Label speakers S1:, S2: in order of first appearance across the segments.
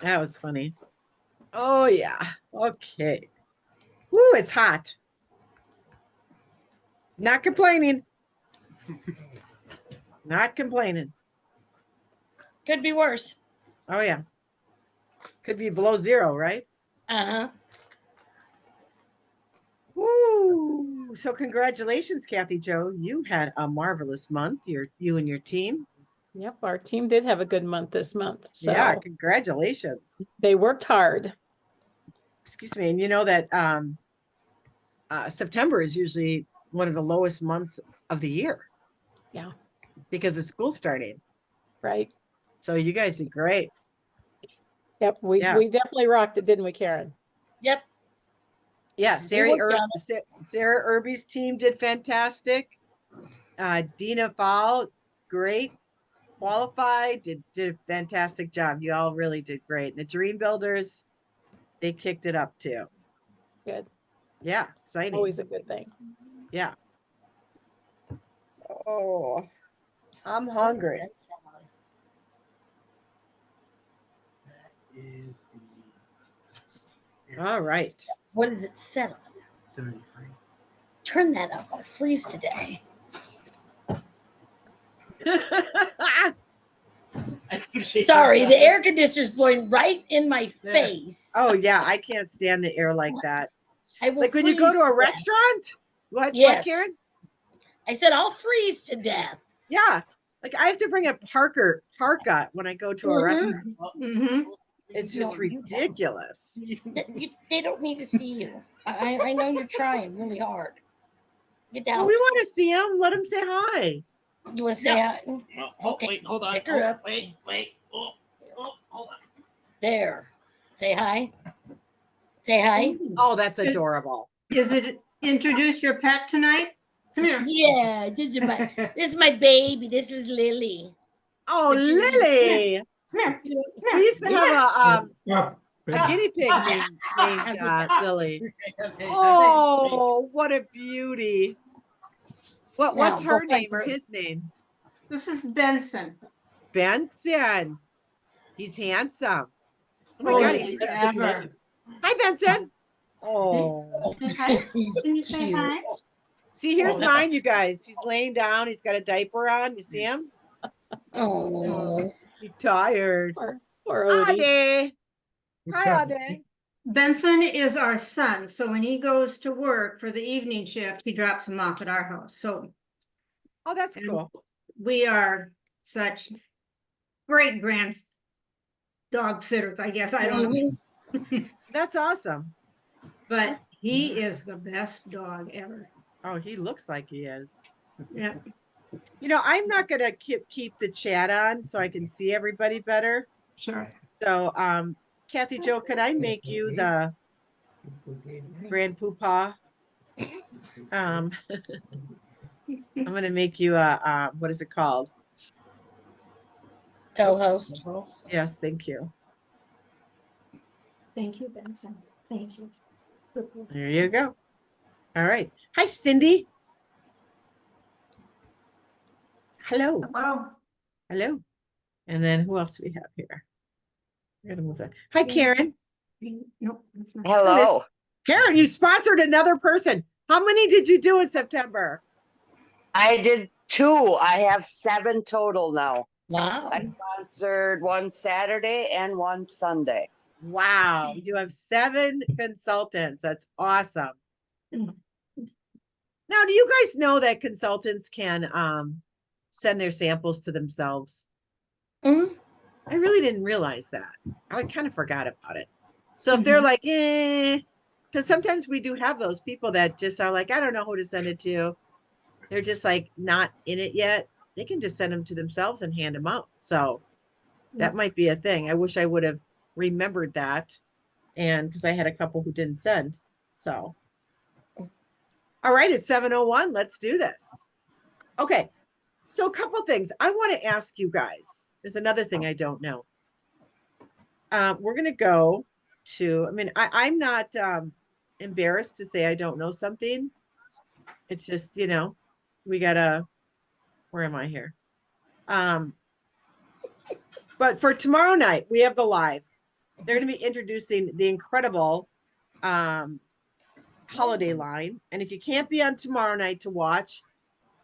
S1: That was funny. Oh, yeah. Okay. Woo, it's hot. Not complaining. Not complaining.
S2: Could be worse.
S1: Oh, yeah. Could be below zero, right?
S2: Uh-huh.
S1: Woo. So congratulations, Kathy Jo. You had a marvelous month. You and your team.
S3: Yep, our team did have a good month this month. So
S1: yeah, congratulations.
S3: They worked hard.
S1: Excuse me. And you know that September is usually one of the lowest months of the year.
S3: Yeah.
S1: Because of school starting.
S3: Right.
S1: So you guys did great.
S3: Yep, we definitely rocked it, didn't we, Karen?
S2: Yep.
S1: Yeah, Sarah Irby's team did fantastic. Dina Fall, great. Qualified, did a fantastic job. You all really did great. And the Dream Builders, they kicked it up too.
S3: Good.
S1: Yeah, exciting.
S3: Always a good thing.
S1: Yeah. Oh, I'm hungry.
S4: That is the.
S1: All right.
S2: What is it set on?
S4: 73.
S2: Turn that up. I'll freeze today. Sorry, the air conditioner's blowing right in my face.
S1: Oh yeah, I can't stand the air like that. Like when you go to a restaurant? What,
S2: yes.
S1: What, Karen?
S2: I said I'll freeze to death.
S1: Yeah. Like I have to bring a parka when I go to a restaurant.
S3: Mm-hmm.
S1: It's just ridiculous.
S2: They don't need to see you. I know you're trying really hard. Get down.
S1: Well, we want to see them. Let them say hi.
S2: You want to say hi?
S4: Okay. Wait, hold on.
S2: Pick her up.
S4: Wait. Oh, hold on.
S2: There. Say hi. Say hi.
S1: Oh, that's adorable.
S5: Is it introduce your pet tonight? Come here.
S2: Yeah, this is my baby. This is Lily.
S1: Oh, Lily.
S5: Come here.
S1: We used to have a guinea pig named Lily. Oh, what a beauty. What's her name or his name?
S5: This is Benson.
S1: Benson. He's handsome. Oh my God, he looks
S5: ever.
S1: Hi, Benson. Oh.
S5: Hi. Can you say hi?
S1: See, here's mine, you guys. He's laying down. He's got a diaper on. You see him?
S2: Oh.
S1: He's tired.
S3: Poor Odie.
S1: Ade. Hi, Ade.
S5: Benson is our son, so when he goes to work for the evening shift, he drops him off at our house. So,
S1: Oh, that's cool.
S5: we are such great dog sitters, I guess. I don't know.
S1: That's awesome.
S5: But he is the best dog ever.
S1: Oh, he looks like he is.
S5: Yeah.
S1: You know, I'm not going to keep the chat on so I can see everybody better.
S5: Sure.
S1: So, Kathy Jo, could I make you the grand poopah? I'm going to make you a, what is it called?
S2: Co-host.
S1: Yes, thank you.
S5: Thank you, Benson. Thank you.
S1: There you go. All right. Hi, Cindy. Hello.
S5: Hello.
S1: Hello. And then who else do we have here? We're gonna move on. Hi, Karen.
S5: Nope.
S6: Hello.
S1: Karen, you sponsored another person. How many did you do in September?
S6: I did 2. I have 7 total now.
S2: Wow.
S6: I sponsored one Saturday and one Sunday.
S1: Wow. You have 7 consultants. That's awesome. Now, do you guys know that consultants can send their samples to themselves?
S2: Mm-hmm.
S1: I really didn't realize that. I kind of forgot about it. So if they're like, because sometimes we do have those people that just are like, I don't know who to send it to. They're just like not in it yet. They can just send them to themselves and hand them out. So that might be a thing. I wish I would have remembered that. And because I had a couple who didn't send. So, all right, it's 7:01. Let's do this. Okay. So a couple things I want to ask you guys. There's another thing I don't know. We're going to go to, I'm not embarrassed to say I don't know something. It's just, we gotta, where am I here? But for tomorrow night, we have the live. They're going to be introducing the incredible holiday line. And if you can't be on tomorrow night to watch,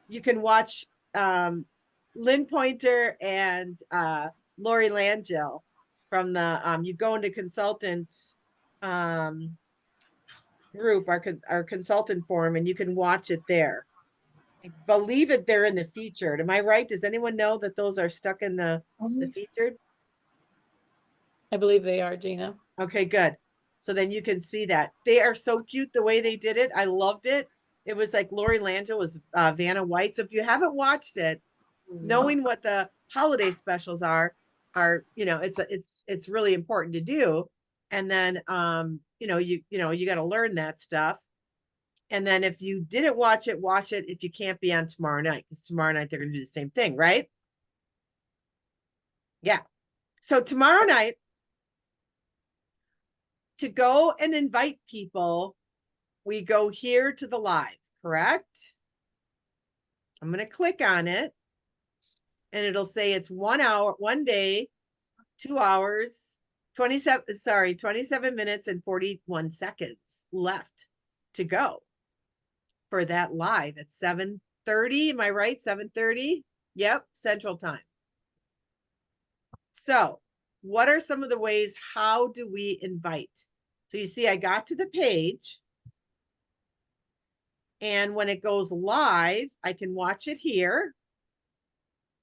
S1: you can watch Lynn Pointer and Lori Langell from the you go into consultants group, our consultant forum, and you can watch it there. I believe it they're in the featured. Am I right? Does anyone know that those are stuck in the featured?
S3: I believe they are, Gina.
S1: Okay, good. So then you can see that. They are so cute the way they did it. I loved it. It was like Lori Langell was Vanna White. So if you haven't watched it, knowing what the holiday specials are, you know, it's really important to do. And then you know, you got to learn that stuff. And then if you didn't watch it, watch it if you can't be on tomorrow night, because tomorrow night they're going to do the same thing, right? Yeah. So tomorrow night, to go and invite people, we go here to the live, correct? I'm going to click on it and it'll say it's 1 hour, 1 day, 2 hours, 27 minutes and 41 seconds left to go for that live at 7:30. Am I right? 7:30? Yep, Central Time. So what are some of the ways, how do we invite? So you see, I got to the page. And when it goes live, I can watch it here.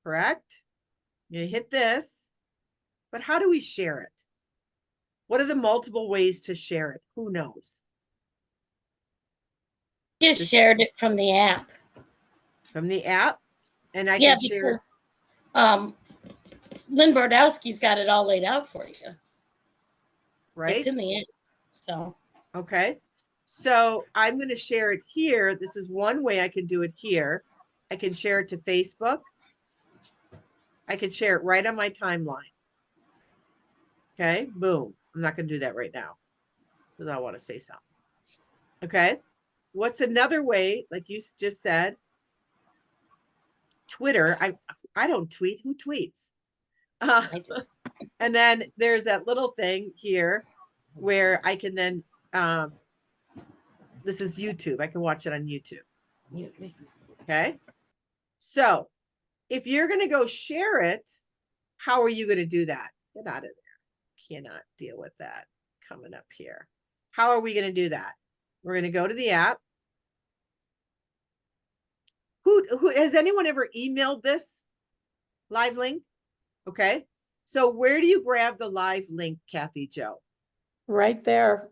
S1: Correct? You hit this. But how do we share it? What are the multiple ways to share it? Who knows?
S2: Just shared it from the app.
S1: From the app? And I can share.
S2: Because Lynn Brodowski's got it all laid out for you.
S1: Right?
S2: It's in the app. So.
S1: Okay. So I'm going to share it here. This is one way I can do it here. I can share it to Facebook. I can share it right on my timeline. Okay. Boom. I'm not going to do that right now because I want to say something. Okay. What's another way, like you just said? Twitter. I don't tweet. Who tweets?
S2: I do.
S1: And then there's that little thing here where I can then this is YouTube. I can watch it on YouTube. Okay. So if you're going to go share it, how are you going to do that? Get out of there. Cannot deal with that coming up here. How are we going to do that? We're going to go to the app. Who has anyone ever emailed this live link? Okay. So where do you grab the live link, Kathy Joe?
S3: Right there.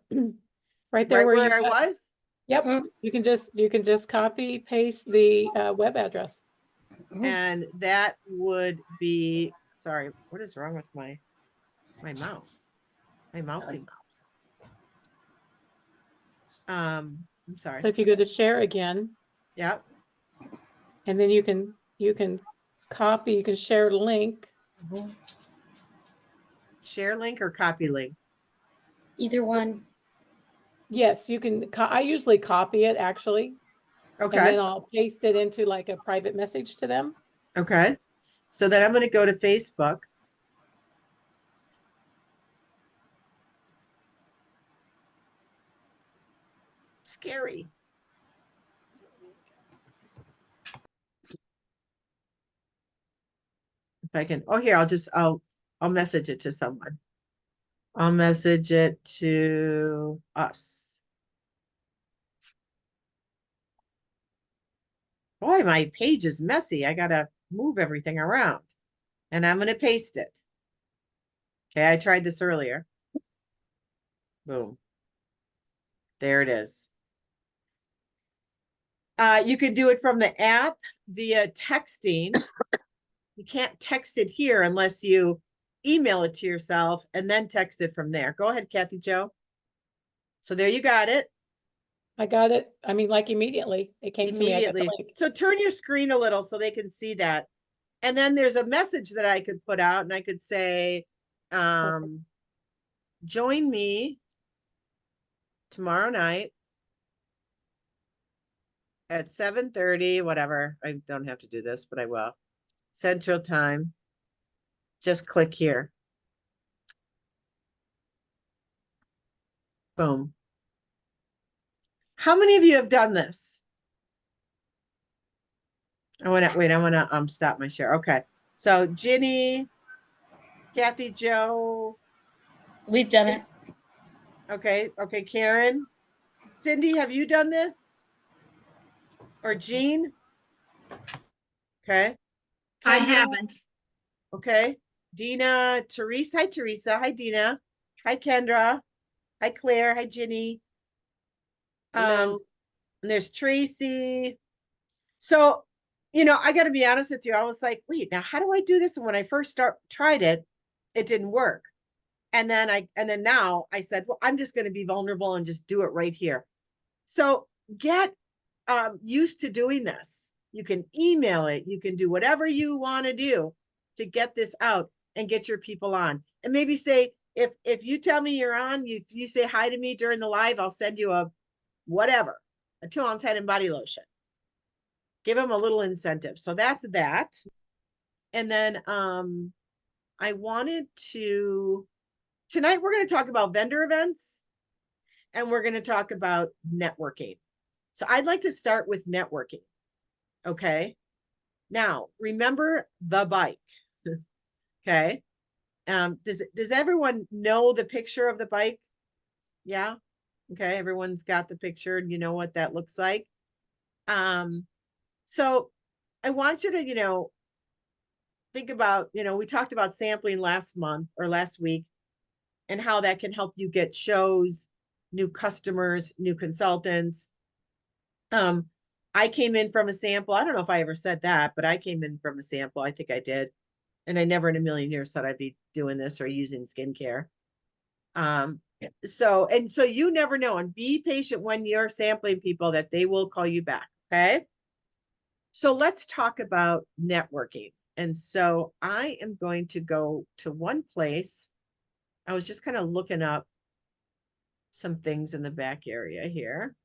S3: Right there
S1: where I was?
S3: Yep. You can just copy, paste the web address.
S1: And that would be, sorry, what is wrong with my mouse? My mousy mouse. I'm sorry.
S3: So if you go to share again.
S1: Yep.
S3: And then you can copy, you can share link.
S1: Share link or copy link?
S2: Either one.
S3: Yes, you can. I usually copy it actually.
S1: Okay.
S3: And then I'll paste it into like a private message to them.
S1: Okay. So then I'm going to go to Facebook. Scary. If I can, oh, here, I'll message it to someone. I'll message it to us. Boy, my page is messy. I got to move everything around. And I'm going to paste it. Okay, I tried this earlier. Boom. There it is. You can do it from the app via texting. You can't text it here unless you email it to yourself and then text it from there. Go ahead, Kathy Joe. So there you got it.
S3: I got it. I mean, like immediately. It came to me. I got the link.
S1: So turn your screen a little so they can see that. And then there's a message that I could put out and I could say, join me tomorrow night at 7:30, whatever. I don't have to do this, but I will. Central Time. just click here. Boom. How many of you have done this? I want to wait. I want to stop my share. Okay. So Ginny, Kathy, Joe.
S2: We've done it.
S1: Okay. Okay. Karen, Cindy, have you done this? Or Jean? Okay.
S5: I
S1: Kendra?
S5: haven't.
S1: Okay. Dina, Teresa. Hi, Teresa. Hi, Dina. Hi, Kendra. Hi, Claire. Hi, Ginny.
S6: Hello.
S1: And there's Tracy. So, I got to be honest with you. I was like, wait, now how do I do this? And when I first tried it, it didn't work. And then now I said, well, I'm just going to be vulnerable and just do it right here. So get used to doing this. You can email it. You can do whatever you want to do to get this out and get your people on. And maybe say, if you tell me you're on, you say hi to me during the live, I'll send you a 2-ounce head and body lotion. Give them a little incentive. So that's that. And then I wanted tonight we're going to talk about vendor events and we're going to talk about networking. So I'd like to start with networking. Okay. Now, remember the bike. Okay. Does everyone know the picture of the bike? Yeah. Okay. Everyone's got the picture and you know what that looks like. So I want you to, think about, we talked about sampling last month or last week and how that can help you get shows, new customers, new consultants. I came in from a sample. I don't know if I ever said that, but I came in from a sample. I think I did. And I never in a million years thought I'd be doing this or using skincare. So you never know, and be patient when you're sampling people that they will call you back. Okay. So let's talk about networking. And so I am going to go to one place. I was just kind of looking up some things in the back area here.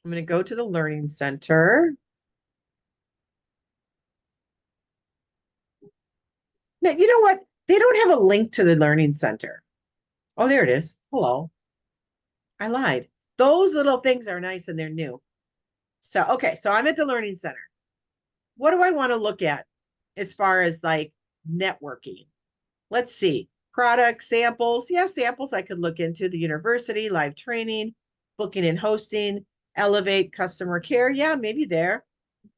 S1: I'm going to go to the Learning Center. Now, you know what? They don't have a link to the Learning Center. Oh, there it is. Hello. I lied. Those little things are nice and they're new. So, okay. So I'm at the Learning Center. What do I want to look at as far as like networking? Let's see. Product samples. Yeah, samples I could look into. The university, live training, booking and hosting, elevate customer care. Yeah, maybe there.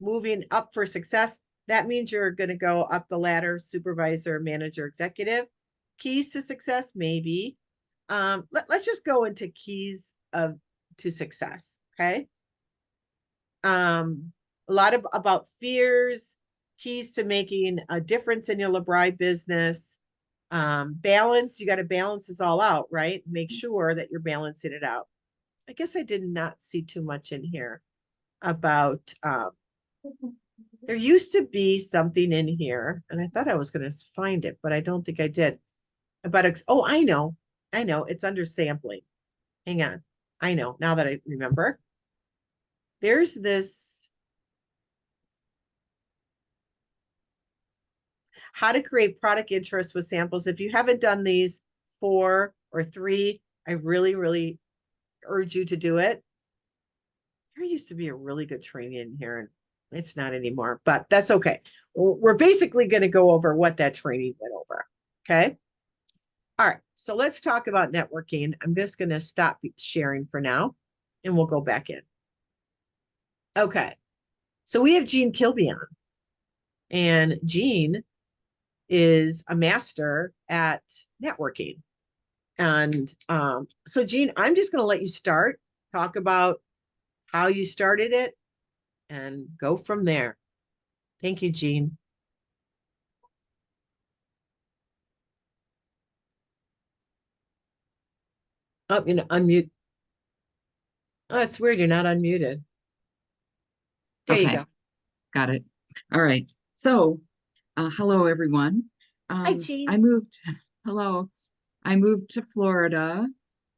S1: Moving up for success. That means you're going to go up the ladder, supervisor, manager, executive. Keys to success, maybe. Let's just go into keys to success. Okay. A lot about fears, keys to making a difference in your LeBri business. Balance, you got to balance this all out, right? Make sure that you're balancing it out. I guess I did not see too much in here about there used to be something in here and I thought I was going to find it, but I don't think I did. About I know it's under sampling. Hang on. I know now that I remember. There's this how to create product interest with samples. If you haven't done these 4 or 3, I really, really urge you to do it. There used to be a really good training in here and it's not anymore, but that's okay. We're basically going to go over what that training went over. Okay. All right. So let's talk about networking. I'm just going to stop sharing for now and we'll go back in. Okay. So we have Jean Kilby on, and Jean is a master at networking. And so Jean, I'm just going to let you start, talk about how you started it and go from there. Thank you, Jean. Oh, unmute. Oh, it's weird. You're not unmuted. There you go.
S7: Got it. All right. So, hello, everyone.
S1: Hi, Jean.
S7: Hello. I moved to Florida.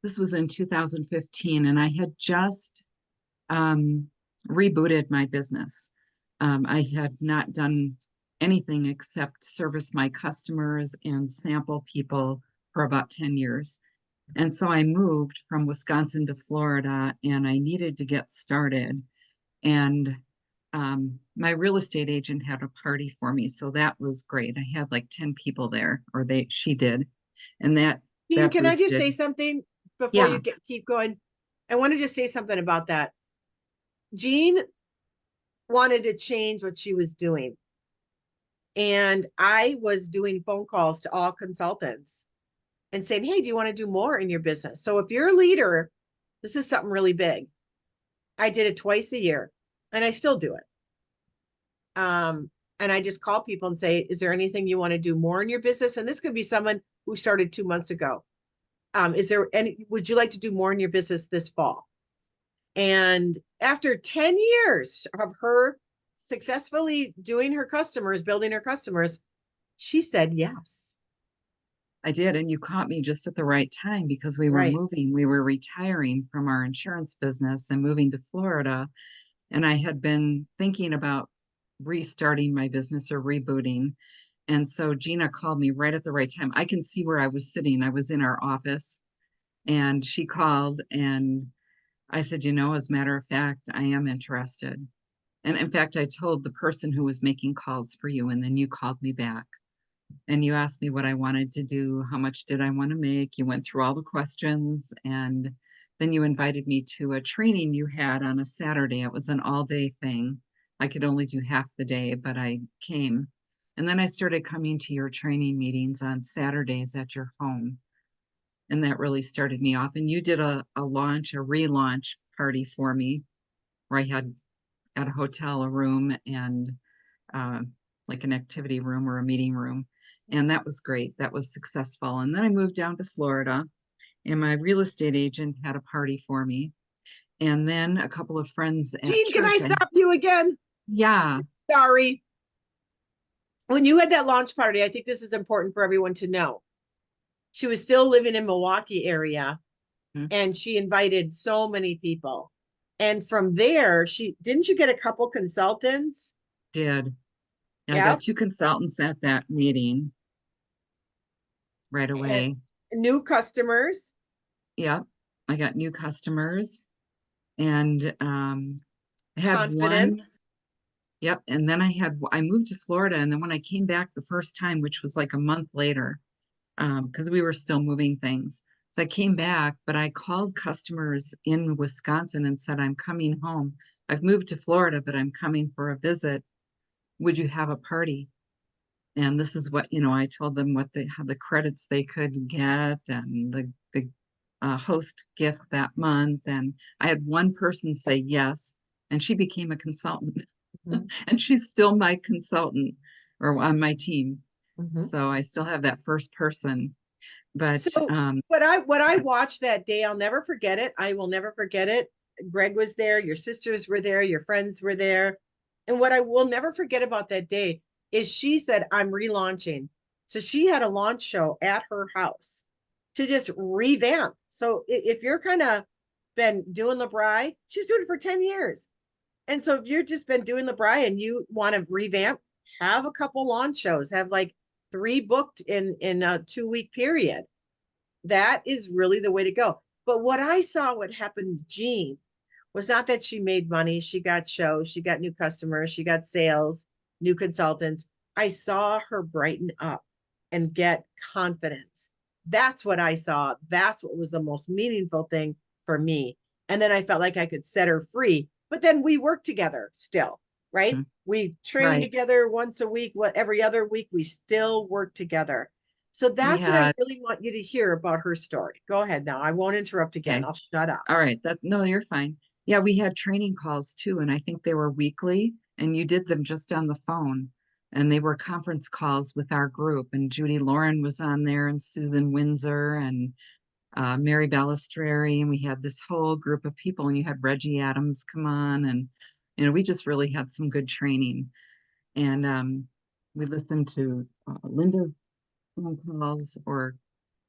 S7: This was in 2015, and I had just rebooted my business. I had not done anything except service my customers and sample people for about 10 years. And so I moved from Wisconsin to Florida and I needed to get started. And my real estate agent had a party for me. So that was great. I had like 10 people there, or she did. And
S1: Jean,
S7: that
S1: can I just
S7: boosted.
S1: say something before
S7: Yeah.
S1: you keep going? I want to just say something about that. Jean wanted to change what she was doing. And I was doing phone calls to all consultants and saying, hey, do you want to do more in your business? So if you're a leader, this is something really big. I did it twice a year and I still do it. And I just call people and say, is there anything you want to do more in your business? And this could be someone who started 2 months ago. Would you like to do more in your business this fall? And after 10 years of her successfully doing her customers, building her customers, she said yes.
S7: I did. And you caught me just at the right time because we were
S1: Right.
S7: moving. We were retiring from our insurance business and moving to Florida. And I had been thinking about restarting my business or rebooting. And so Gina called me right at the right time. I can see where I was sitting. I was in our office and she called and I said, as a matter of fact, I am interested. And in fact, I told the person who was making calls for you, and then you called me back and you asked me what I wanted to do, how much did I want to make. You went through all the questions and then you invited me to a training you had on a Saturday. It was an all-day thing. I could only do half the day, but I came. And then I started coming to your training meetings on Saturdays at your home. And that really started me off. And you did a relaunch party for me where I had at a hotel a room and like an activity room or a meeting room. And that was great. That was successful. And then I moved down to Florida and my real estate agent had a party for me. And then a couple of friends at
S1: Jean, can I
S7: church.
S1: stop you again?
S7: Yeah.
S1: Sorry. When you had that launch party, I think this is important for everyone to know. She was still living in Milwaukee area and she invited so many people. And from there, didn't you get a couple consultants?
S7: Did. Yeah, I
S1: Yep.
S7: got 2 consultants at that meeting right away.
S1: And new customers.
S7: Yep. I got new customers and I had one.
S1: Confidence.
S7: Yep. And then I moved to Florida. And then when I came back the first time, which was like a month later, because we were still moving things. So I came back, but I called customers in Wisconsin and said, I'm coming home. I've moved to Florida, but I'm coming for a visit. Would you have a party? And this is what, I told them how the credits they could get and the host gift that month. And I had one person say yes, and she became a consultant.
S1: Mhm.
S7: And she's still my consultant or on my team.
S1: Mhm.
S7: So I still have that first person. But
S1: So what I watched that day, I'll never forget it. I will never forget it. Greg was there, your sisters were there, your friends were there. And what I will never forget about that day is she said, I'm relaunching. So she had a launch show at her house to just revamp. So if you're kind of been doing LeBri, she's doing it for 10 years. And so if you've just been doing LeBri and you want to revamp, have a couple launch shows, have like 3 booked in a 2-week period. That is really the way to go. But what I saw, what happened to Jean was not that she made money. She got shows, she got new customers, she got sales, new consultants. I saw her brighten up and get confidence. That's what I saw. That's what was the most meaningful thing for me. And then I felt like I could set her free. But then we worked together still, right?
S7: Mhm.
S1: We train
S7: Right.
S1: together once a week, every other week, we still work together. So that's what I really want you to hear about her story. Go ahead now. I won't interrupt again.
S7: Okay.
S1: I'll shut up.
S7: All right. No, you're fine. Yeah, we had training calls too, and I think they were weekly, and you did them just on the phone. And they were conference calls with our group, and Judy Lauren was on there, and Susan Windsor, and Mary Balistreri, and we had this whole group of people, and you had Reggie Adams come on, and we just really had some good training. And we listened to Linda's phone calls or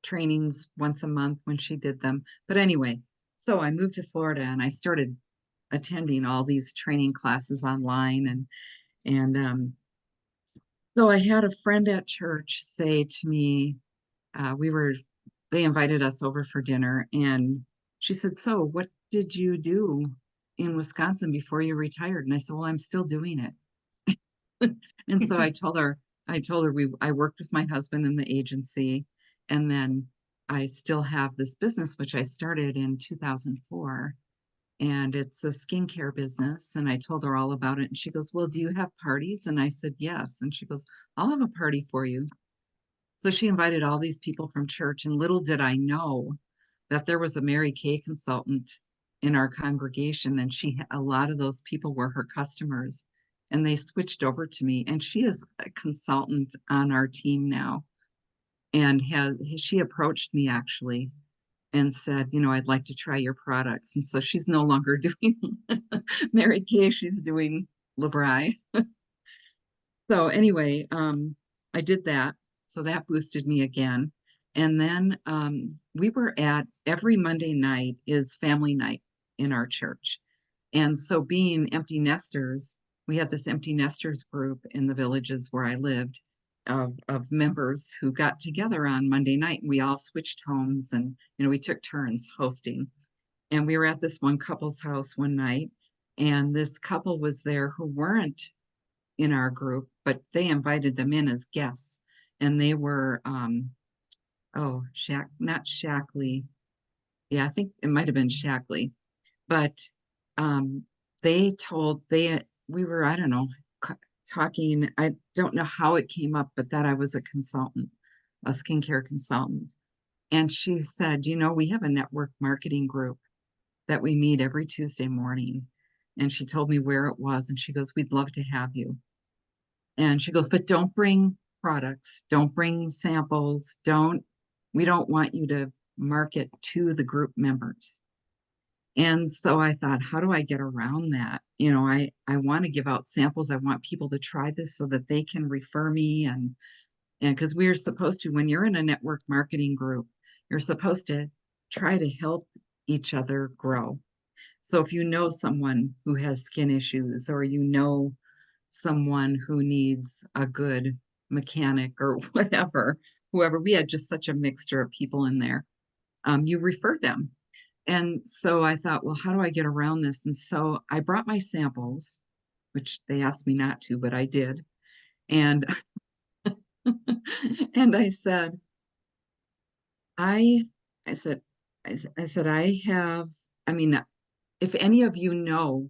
S7: trainings once a month when she did them. But anyway, so I moved to Florida and I started attending all these training classes online and So I had a friend at church say to me, they invited us over for dinner, and she said, "So what did you do in Wisconsin before you retired?" And I said, "Well, I'm still doing it." And so I worked with my husband in the agency, and then I still have this business, which I started in 2004, and it's a skincare business. And I told her all about it, and she goes, "Well, do you have parties?" And I said, "Yes." And she goes, "I'll have a party for you." So she invited all these people from church, and little did I know that there was a Mary Kay consultant in our congregation, and a lot of those people were her customers, and they switched over to me, and she is a consultant on our team now, and she approached me actually and said, "I'd like to try your products." And so she's no longer doing Mary Kay, she's doing Labri. So anyway, I did that. So that boosted me again. And then we were at every Monday night is family night in our church. And so being empty nesters, we had this empty nesters group in the villages where I lived of members who got together on Monday night. We all switched homes and, we took turns hosting. And we were at this one couple's house one night, and this couple was there who weren't in our group, but they invited them in as guests. And they were, not Shackley. Yeah, I think it might have been Shackley, but um, we were, I don't know, talking. I don't know how it came up, but that I was a consultant, a skincare consultant. And she said, we have a network marketing group that we meet every Tuesday morning. And she told me where it was. And she goes, "We'd love to have you." And she goes, "But don't bring products, don't bring samples, we don't want you to market to the group members." And so I thought, how do I get around that? I want to give out samples. I want people to try this so that they can refer me. And because we're supposed to, when you're in a network marketing group, you're supposed to try to help each other grow. So if you know someone who has skin issues, or someone who needs a good mechanic or whoever, we had just such a mixture of people in there. You refer them. And so I thought, well, how do I get around this? And so I brought my samples, which they asked me not to, but I did. And and I said, I, I said, I said, I mean, if any of you know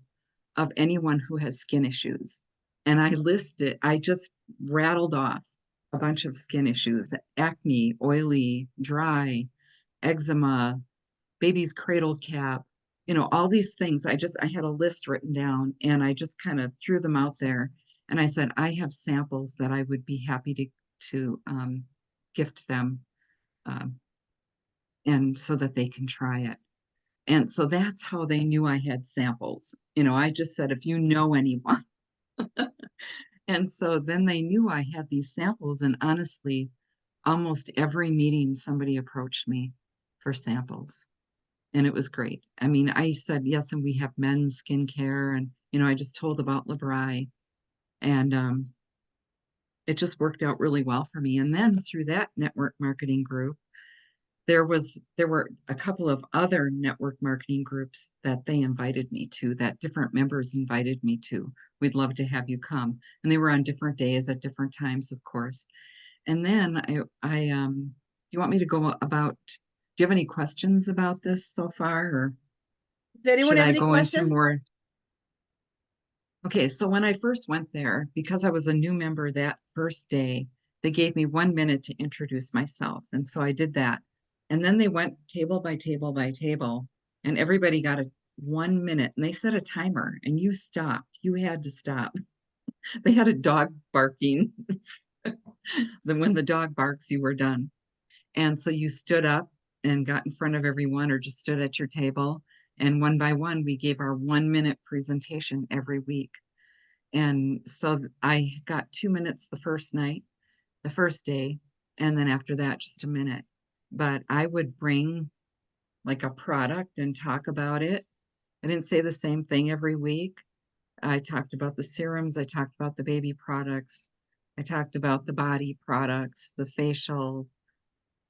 S7: of anyone who has skin issues, and I just rattled off a bunch of skin issues: acne, oily, dry, eczema, baby's cradle cap, all these things. I had a list written down, and I just kind of threw them out there. And I said, I have samples that I would be happy to gift them, um, and so that they can try it. And so that's how they knew I had samples. I just said, if you know anyone. And so then they knew I had these samples. And honestly, almost every meeting, somebody approached me for samples. And it was great. I mean, I said, yes, and we have men's skincare. And, I just told about Labri. And it just worked out really well for me. And then through that network marketing group, there were a couple of other network marketing groups that they invited me to, that different members invited me to. "We'd love to have you come." And they were on different days at different times, of course. And then you want me to go about, do you have any questions about this so far, or
S1: Does anyone
S7: should
S1: have
S7: I
S1: any
S7: go into
S1: questions?
S7: more? Okay, so when I first went there, because I was a new member that first day, they gave me 1 minute to introduce myself. And so I did that. And then they went table by table by table, and everybody got 1 minute, and they set a timer, and you stopped. You had to stop. They had a dog barking. Then when the dog barks, you were done. And so you stood up and got in front of everyone, or just stood at your table. And one by one, we gave our 1 minute presentation every week. And so I got 2 minutes the first day, and then after that, just a minute. But I would bring like a product and talk about it. I didn't say the same thing every week. I talked about the serums, I talked about the baby products. I talked about the body products, the facial,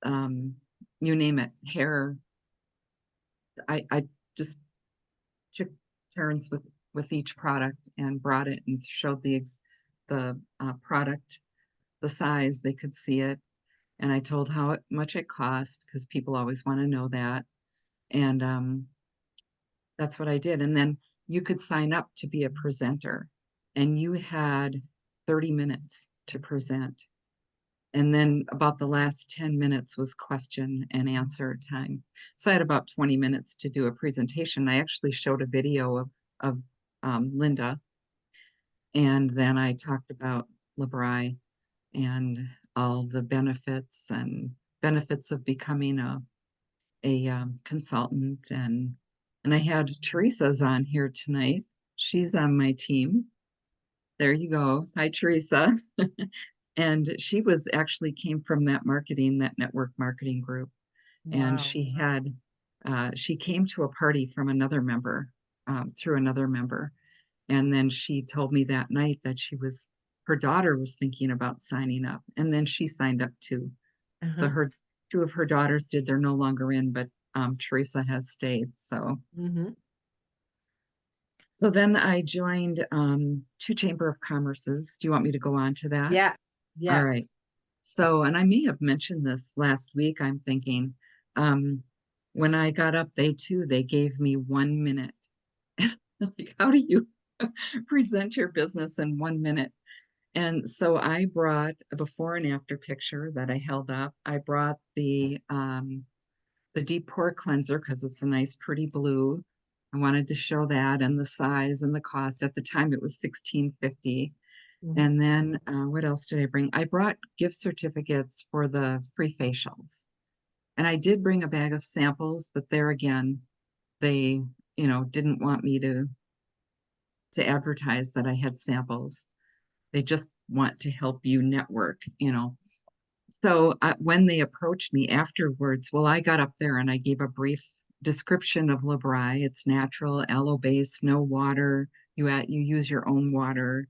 S7: you name it, hair. I just took turns with each product and brought it and showed the product, the size, they could see it. And I told how much it cost because people always want to know that. And that's what I did. And then you could sign up to be a presenter, and you had 30 minutes to present. And then about the last 10 minutes was question and answer time. So I had about 20 minutes to do a presentation. I actually showed a video of Linda. And then I talked about LeBri and all the benefits of becoming a consultant. And I had Teresa's on here tonight. She's on my team. There you go. Hi, Teresa. And she was actually came from that network marketing group. And she came to a party from another member, through another member. And then she told me that night that her daughter was thinking about signing up. And then she signed up too. So two of her daughters did. They're no longer in, but Teresa has stayed. So so then I joined 2 Chamber of Commerces. Do you want me to go on to that?
S1: Yeah.
S7: All right.
S1: Yes.
S7: So, and I may have mentioned this last week, I'm thinking, when I got up, they gave me 1 minute. Like, how do you present your business in 1 minute? And so I brought a before and after picture that I held up. I brought the deep pore cleanser because it's a nice, pretty blue. I wanted to show that and the size and the cost. At the time, it was $16.50. And then what else did I bring? I brought gift certificates for the free facials. And I did bring a bag of samples, but there again, they, didn't want me to advertise that I had samples. They just want to help you network. So when they approached me afterwards, well, I got up there and I gave a brief description of LeBri. It's natural, aloe-based, no water. You use your own water.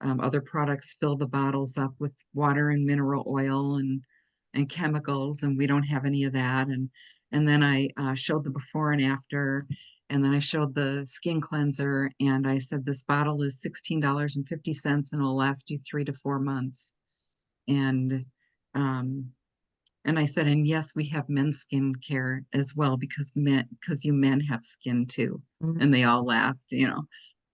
S7: Other products fill the bottles up with water and mineral oil and chemicals, and we don't have any of that. And then I showed the before and after, and then I showed the skin cleanser, and I said this bottle is $16.50 and it'll last you 3 to 4 months. And I said, and yes, we have men's skin care as well because you men have skin too. And they all laughed,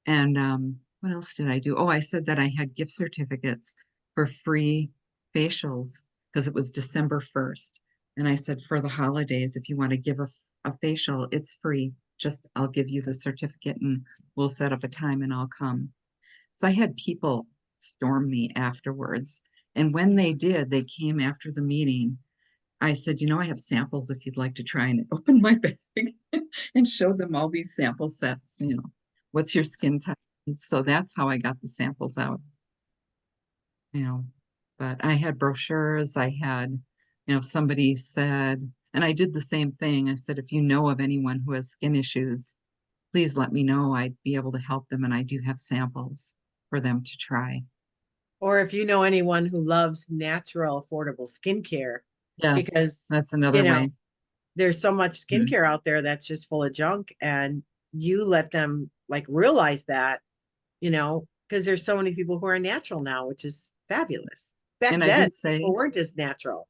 S7: And what else did I do? Oh, I said that I had gift certificates for free facials because it was December 1st. And I said, for the holidays, if you want to give a facial, it's free. Just I'll give you the certificate and we'll set up a time and I'll come. So I had people storm me afterwards. And when they did, they came after the meeting. I said, I have samples if you'd like to try, and open my bag and show them all these sample sets, what's your skin type? And so that's how I got the samples out, but I had brochures. I had, if somebody said, and I did the same thing. I said, if you know of anyone who has skin issues, please let me know. I'd be able to help them. And I do have samples for them to try.
S1: Or if you know anyone who loves natural, affordable skincare,
S7: Yes,
S1: because
S7: that's another way.
S1: There's so much skincare out there that's just full of junk, and you let them realize that, because there's so many people who are natural now, which is fabulous. Back
S7: And
S1: then,
S7: I did say,
S1: people weren't as natural.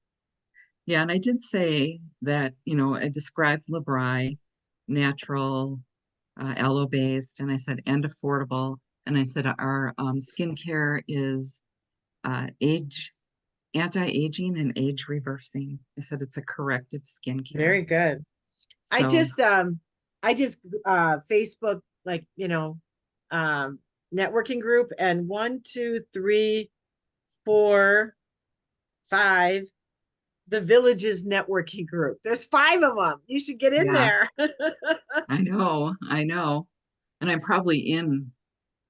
S7: Yeah, and I did say that, I described LeBri, natural, aloe-based, and I said, and affordable. And I said, our skincare is anti-aging and age reversing. I said, it's a corrective skincare.
S1: Very good.
S7: So,
S1: I just Facebook, networking group, and 1, 2, 3, 4, 5, the Villages networking group. There's 5 of them. You should get in there.
S7: I know. And I'm probably in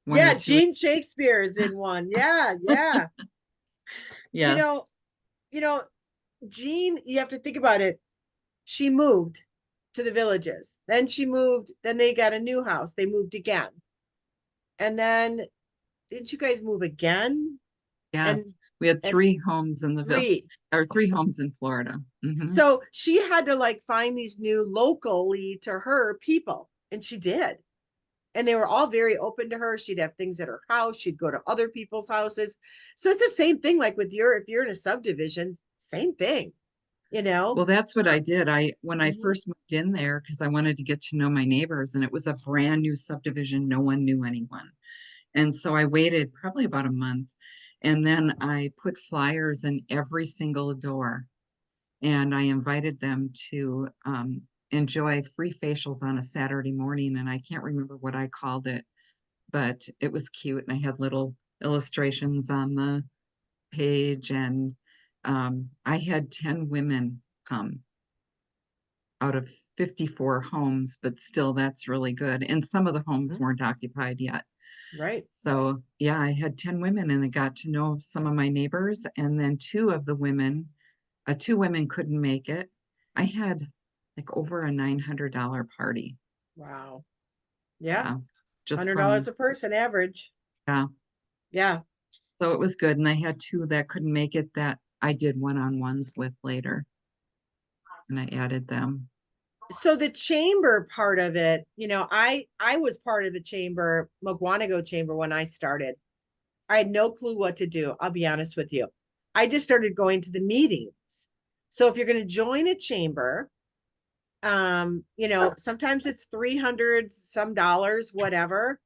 S7: one
S1: Yeah,
S7: or two.
S1: Gene Shakespeare is in one. Yeah.
S7: Yes.
S1: Jean, you have to think about it. She moved to the Villages. Then they got a new house. They moved again. And then, didn't you guys move again?
S7: Yes, we had
S1: and
S7: 3 homes in the village,
S1: 3.
S7: or 3 homes in Florida. Mhm.
S1: So she had to like find these new locally to her people, and she did. And they were all very open to her. She'd have things at her house. She'd go to other people's houses. So it's the same thing, like with if you're in a subdivision, same thing, you know?
S7: Well, that's what I did. When I
S1: Mhm.
S7: first moved in there, because I wanted to get to know my neighbors, and it was a brand new subdivision. No one knew anyone. And so I waited probably about a month. And then I put flyers in every single door. And I invited them to enjoy free facials on a Saturday morning. And I can't remember what I called it, but it was cute. And I had little illustrations on the page. And I had 10 women come out of 54 homes, but still, that's really good. And some of the homes
S1: Mhm.
S7: weren't occupied yet.
S1: Right.
S7: So, yeah, I had 10 women and I got to know some of my neighbors. And then 2 women couldn't make it. I had like over a $900 party.
S1: Wow. Yeah.
S7: Just
S1: $100
S7: from,
S1: a person average.
S7: yeah.
S1: Yeah.
S7: So it was good. And I had 2 that couldn't make it that I did one-on-ones with later. And I added them.
S1: So the chamber part of it, I was part of the chamber, Mugwanago chamber, when I started. I had no clue what to do. I'll be honest with you. I just started going to the meetings. So if you're going to join a chamber, sometimes it's 300 some dollars, whatever.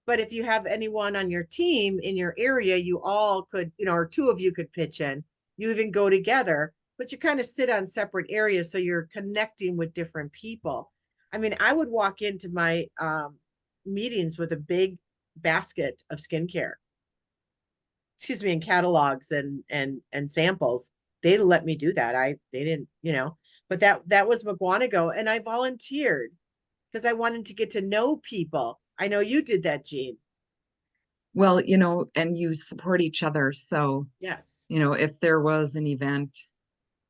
S1: But if you have anyone on your team in your area, you all could, or 2 of you could pitch in. You even go together, but you kind of sit on separate areas. So you're connecting with different people. I mean, I would walk into my meetings with a big basket of skincare, and catalogs and samples. They let me do that. They didn't, but that was McWanago, and I volunteered because I wanted to get to know people. I know you did that, Jean.
S7: Well, and you support each other. So,
S1: Yes.
S7: if there was an event,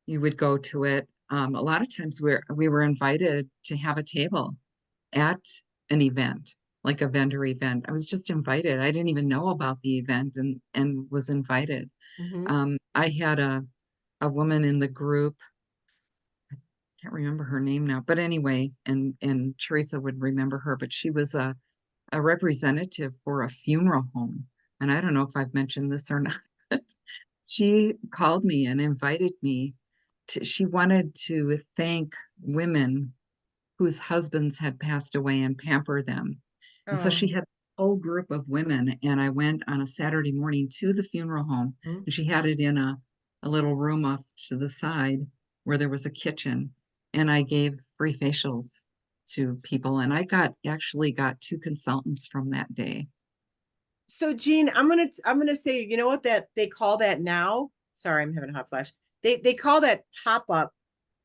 S7: you would go to it. A lot of times we were invited to have a table at an event, like a vendor event. I was just invited. I didn't even know about the event and was invited.
S1: Mm-hmm.
S7: I had a woman in the group. I can't remember her name now, but anyway, and Teresa would remember her, but she was a representative for a funeral home. And I don't know if I've mentioned this or not, but she called me and invited me she wanted to thank women whose husbands had passed away and pamper them. And so she
S1: Oh.
S7: had a whole group of women, and I went on a Saturday morning to the funeral home,
S1: Mm-hmm.
S7: and she had it in a little room off to the side where there was a kitchen, and I gave free facials to people, and I actually got 2 consultants from that day.
S1: So Jean, I'm gonna say, you know what that they call that now? Sorry, I'm having a hot flash. They call that pop-up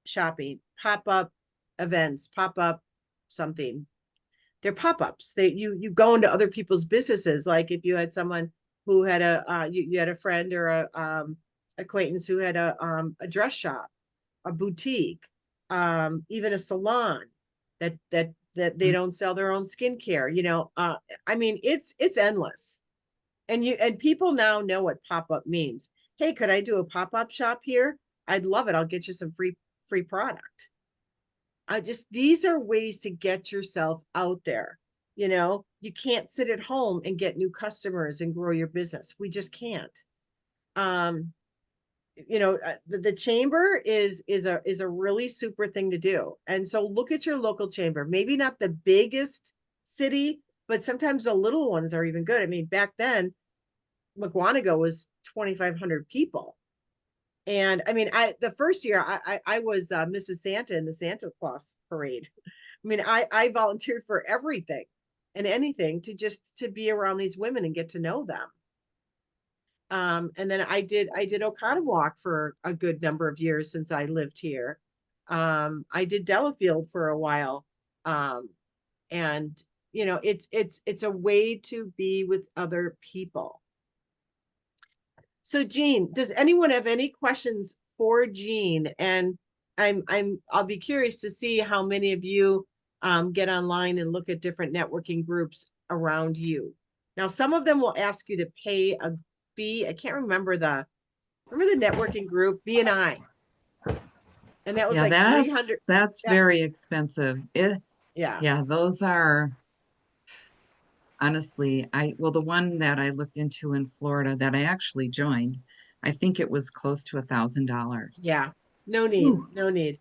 S1: shopping, pop-up events, pop-up something. They're pop-ups. You go into other people's businesses. Like if you had someone who had you had a friend or a acquaintance who had a dress shop, a boutique, even a salon that they don't sell their own skincare. I mean, it's endless. And people now know what pop-up means. Hey, could I do a pop-up shop here? I'd love it. I'll get you some free product. These are ways to get yourself out there. You can't sit at home and get new customers and grow your business. We just can't. Um, the chamber is a really super thing to do. And so look at your local chamber, maybe not the biggest city, but sometimes the little ones are even good. I mean, back then McWanago was 2,500 people. And I mean, the first year I was Mrs. Santa in the Santa Claus parade. I mean, I volunteered for everything and anything to be around these women and get to know them. And then I did Oconomowoc for a good number of years since I lived here. I did Delafield for a while. And it's a way to be with other people. So Jean, does anyone have any questions for Jean? And I'll be curious to see how many of you get online and look at different networking groups around you. Now, some of them will ask you to pay I can't remember the networking group, B&I. And that was
S7: Yeah,
S1: like 300.
S7: that's
S1: Yeah.
S7: very expensive.
S1: Yeah.
S7: Yeah, those are honestly, well, the one that I looked into in Florida that I actually joined, I think it was close to $1,000.
S1: Yeah. No need.
S5: Ooh.
S1: No need.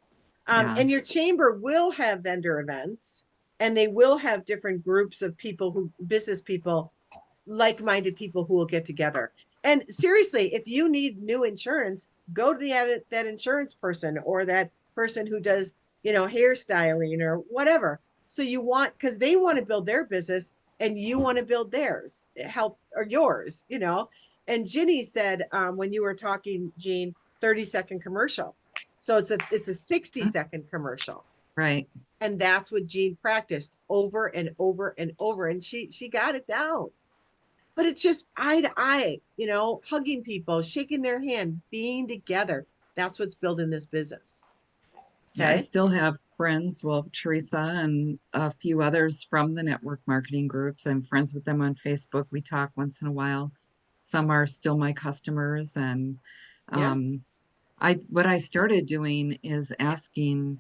S7: Yeah.
S1: And your chamber will have vendor events, and they will have different groups of people business people, like-minded people who will get together. And seriously, if you need new insurance, go to that insurance person or that person who does, hairstyling or whatever. So because they want to build their business and you want to build theirs, help or yours, And Ginny said, when you were talking, Jean, 30-second commercial. So it's a 60-second commercial.
S7: Right.
S1: And that's what Jean practiced over and over and over. And she got it down. But it's just eye to eye, hugging people, shaking their hand, being together. That's what's building this business.
S7: Yeah, I
S1: Okay.
S7: still have friends, well, Teresa and a few others from the network marketing groups. I'm friends with them on Facebook. We talk once in a while. Some are still my customers. And
S1: Yeah.
S7: what I started doing is asking,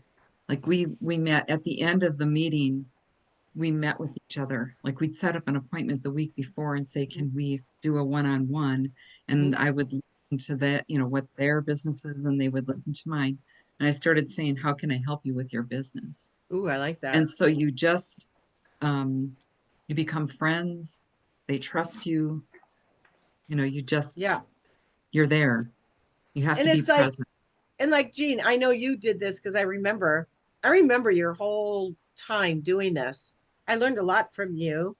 S7: like we met at the end of the meeting, we met with each other. Like we'd set up an appointment the week before and say, can we do a one-on-one? And I would listen to that, what their business is, and they would listen to mine. And I started saying, how can I help you with your business?
S1: Ooh, I like that.
S7: And so you just, you become friends. They trust you.
S1: Yeah.
S7: You're there. You have
S1: And
S7: to be
S1: it's like,
S7: present.
S1: and like, Jean, I know you did this because I remember your whole time doing this. I learned a lot from you.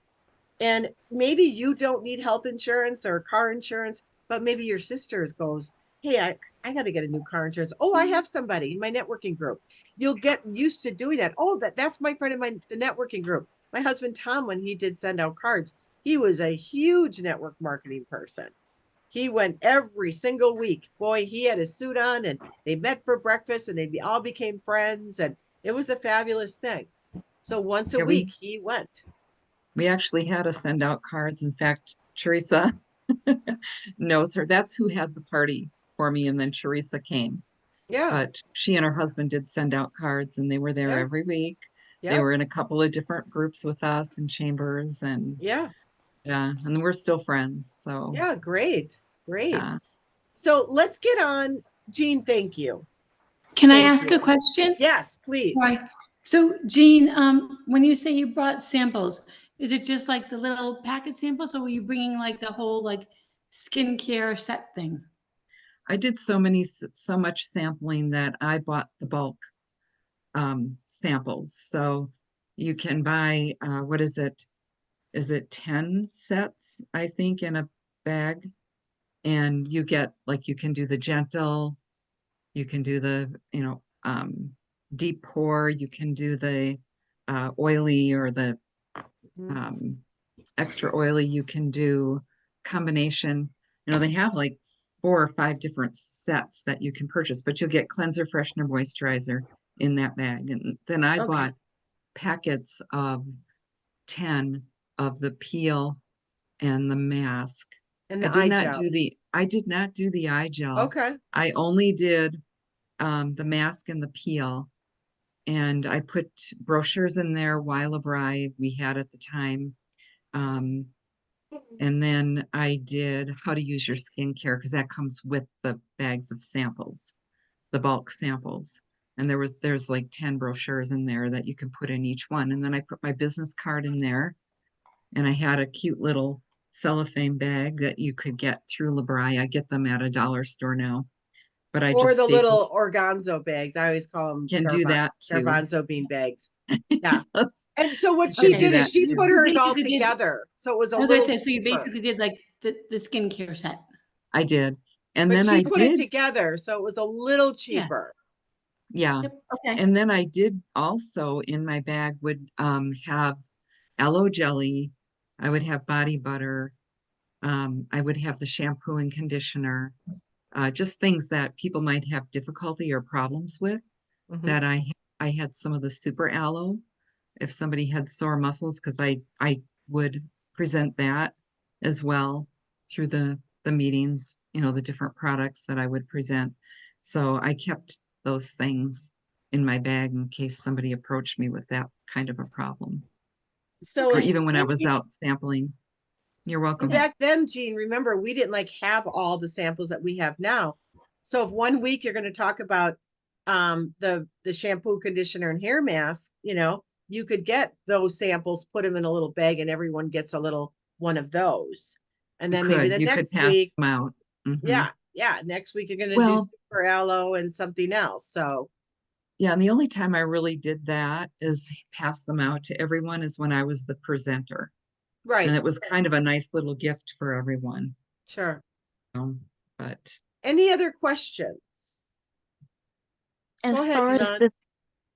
S1: And maybe you don't need health insurance or car insurance, but maybe your sister goes, hey, I got to get a new car insurance. Oh, I have somebody in my networking group. You'll get used to doing that. Oh, that's my friend in the networking group. My husband, Tom, when he did send out cards, he was a huge network marketing person. He went every single week. Boy, he had a suit on and they met for breakfast and they all became friends. And it was a fabulous thing. So once a
S7: Yeah,
S1: week he went.
S7: we actually had to send out cards. In fact, Teresa knows her. That's who had the party for me. And then Teresa came.
S1: Yeah.
S7: But she and her husband did send out cards and they were there
S1: Yeah.
S7: every week. They
S1: Yeah.
S7: were in a couple of different groups with us and chambers and
S1: Yeah.
S7: and we're still friends. So
S1: Yeah. Great. Great.
S7: yeah.
S1: So let's get on. Jean, thank you.
S8: Can I
S1: Thank
S8: ask a
S1: you.
S8: question?
S1: Yes, please.
S8: Right. So Jean, when you say you brought samples, is it just like the little packet samples or were you bringing like the whole like skincare set thing?
S7: I did so much sampling that I bought the bulk samples. So you can buy what is it? Is it 10 sets, I think, in a bag? And you get like you can do the gentle, you can do the, deep pour, you can do the oily or the um, extra oily, you can do combination. They have like 4 or 5 different sets that you can purchase, but you'll get cleanser, freshener, moisturizer in that bag. And then I
S8: Okay.
S7: bought packets of 10 of the peel and the mask.
S1: And the eye gel.
S7: I did not do the eye gel.
S1: Okay.
S7: I only did the mask and the peel. And I put brochures in there, Weilabri we had at the time. And then I did how to use your skincare because that comes with the bags of samples, the bulk samples. And there's like 10 brochures in there that you can put in each one. And then I put my business card in there. And I had a cute little cellophane bag that you could get through Labri. I get them at a dollar store now. But I
S1: Or
S7: just
S1: the
S7: stapled.
S1: little organzo bags. I always call them
S7: Can do that too.
S1: garbanzo bean bags. Yeah.
S7: Let's
S1: And so what
S7: can
S1: she
S7: do
S1: did is
S7: that
S1: she
S7: too.
S1: put
S8: You
S1: hers all
S8: basically did-
S1: together. So it was a
S8: I was gonna
S1: little
S8: say, so you
S1: cheaper.
S8: basically did like the skincare set.
S7: I did. And
S1: But
S7: then
S1: she
S7: I
S1: put it
S7: did,
S1: together. So it was a little cheaper.
S7: yeah.
S8: Yep. Okay.
S7: And then I did also in my bag would have aloe jelly. I would have body butter. I would have the shampoo and conditioner. Just things that people might have difficulty or problems with.
S1: Mhm.
S7: That I had some of the super aloe if somebody had sore muscles because I would present that as well through the the meetings, the different products that I would present. So I kept those things in my bag in case somebody approached me with that kind of a problem.
S1: So
S7: Or
S1: if
S7: even when I
S1: if
S7: was
S1: you-
S7: out sampling. You're welcome.
S1: back then, Jean, remember, we didn't like have all the samples that we have now. So if one week you're going to talk about the shampoo, conditioner, and hair mask, you could get those samples, put them in a little bag, and everyone gets a little one of those. And then maybe the
S7: You could
S1: next
S7: pass
S1: week,
S7: them out. Mhm.
S1: yeah, next week you're going to do
S7: Well,
S1: super aloe and something else. So
S7: yeah, and the only time I really did that is pass them out to everyone is when I was the presenter.
S1: right,
S7: And it was kind of a nice little gift for everyone.
S1: sure.
S7: But
S1: Any other questions? Go
S9: As
S1: ahead,
S9: far as
S1: Yvonne.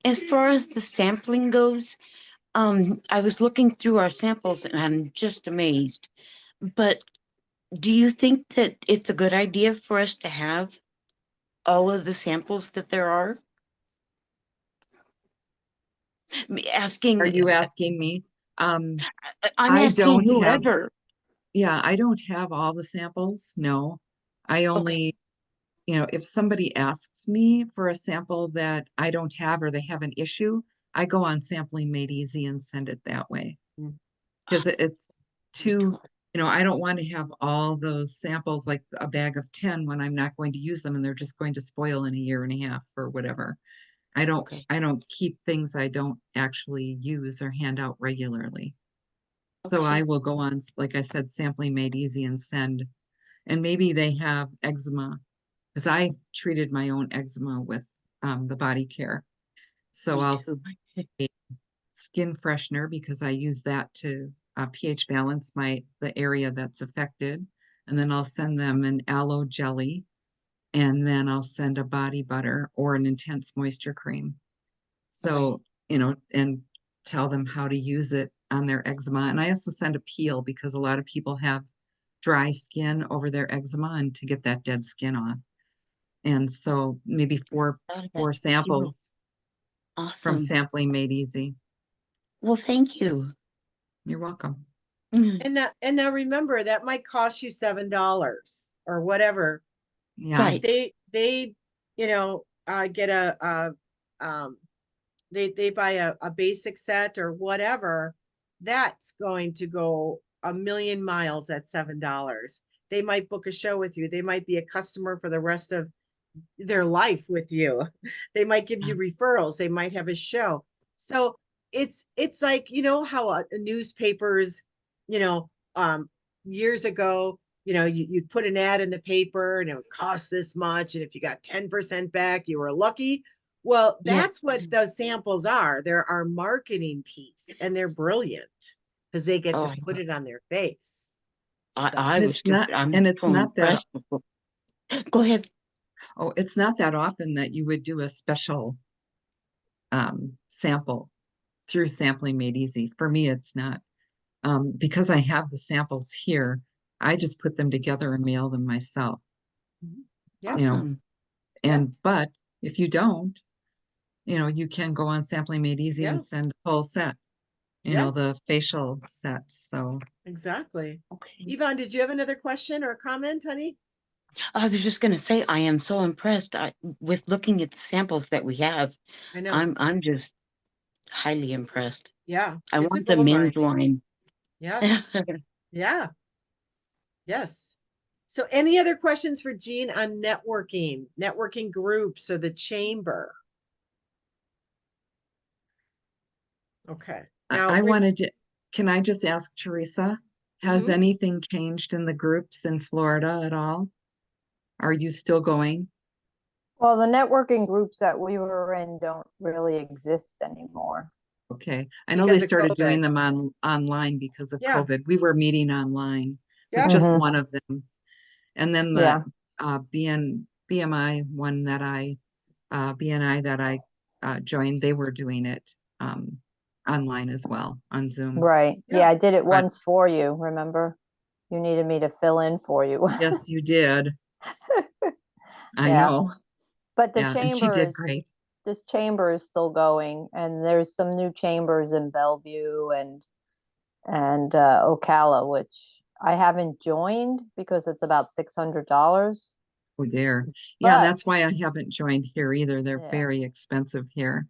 S9: as far as the sampling goes, I was looking through our samples and I'm just amazed. But do you think that it's a good idea for us to have all of the samples that there are?
S7: are you asking me?
S9: I'm
S7: I
S9: asking
S7: don't have,
S9: whoever.
S7: I don't have all the samples. No, I only, if somebody asks me for a sample that I don't have or they have an issue, I go on Sampling Made Easy and send it that way. Because it's too, I don't want to have all those samples like a bag of 10 when I'm not going to use them and they're just going to spoil in a year and a half or whatever. I don't keep things I don't actually use or hand out regularly. So I will go on, like I said, Sampling Made Easy and send, and maybe they have eczema because I treated my own eczema with the body care. So I'll say skin freshener because I use that to pH balance the area that's affected. And then I'll send them an aloe jelly, and then I'll send a body butter or an intense moisture cream. So, and tell them how to use it on their eczema. And I also send a peel because a lot of people have dry skin over their eczema and to get that dead skin off. And so maybe four samples from
S9: Awesome.
S7: Sampling Made Easy.
S9: Well, thank you.
S7: You're welcome.
S1: And now remember that might cost you $7 or whatever.
S7: Yeah.
S9: Right.
S1: They get they buy a basic set or whatever. That's going to go a million miles at $7. They might book a show with you. They might be a customer for the rest of their life with you. They might give you referrals. They might have a show. So it's like, how newspapers, years ago, you'd put an ad in the paper and it would cost this much. And if you got 10% back, you were lucky. Well, that's what those samples are. They're our marketing piece and they're brilliant because they get to put it on their face.
S9: I was
S7: it's not, and it's
S9: so
S7: not that,
S9: impressed. Go ahead.
S7: oh, it's not that often that you would do a special sample through Sampling Made Easy. For me, it's not. Because I have the samples here, I just put them together and mail them myself.
S9: Awesome.
S7: But if you don't, you can go on Sampling Made Easy and send a whole set, the facial set. So
S1: exactly.
S9: Okay.
S1: Yvonne, did you have another question or comment, honey?
S9: I was just going to say, I am so impressed with looking at the samples that we have.
S1: I know.
S9: I'm just highly impressed.
S1: Yeah.
S9: I
S1: It's a
S9: want the
S1: gold
S9: men's
S1: mine.
S9: line.
S1: Yeah. Yeah. Yes. So any other questions for Jean on networking groups or the chamber? Okay. Now
S7: I wanted to, can I just ask Teresa, has
S1: Mhm.
S7: anything changed in the groups in Florida at all? Are you still going?
S10: Well, the networking groups that we were in don't really exist anymore.
S7: Okay. I know they
S1: Because of
S7: started doing
S1: COVID.
S7: them online because of
S1: Yeah.
S7: COVID. We were meeting online with
S1: Yeah.
S7: just
S10: Mhm.
S7: one of them. And then
S10: Yeah.
S7: the BMI one that BNI that I joined, they were doing it online as well on Zoom.
S10: Right.
S1: Yeah.
S10: Yeah, I did it
S7: But-
S10: once for you, remember? You needed me to fill in for you.
S7: Yes, you did. I
S10: Yeah.
S7: know.
S10: But the
S7: Yeah, and she did
S10: chamber
S7: great.
S10: this chamber is still going, and there's some new chambers in Bellevue and Ocala, which I haven't joined because it's about $600.
S7: Oh dear. Yeah,
S10: But
S7: that's why I haven't joined here either. They're
S10: Yeah.
S7: very expensive here.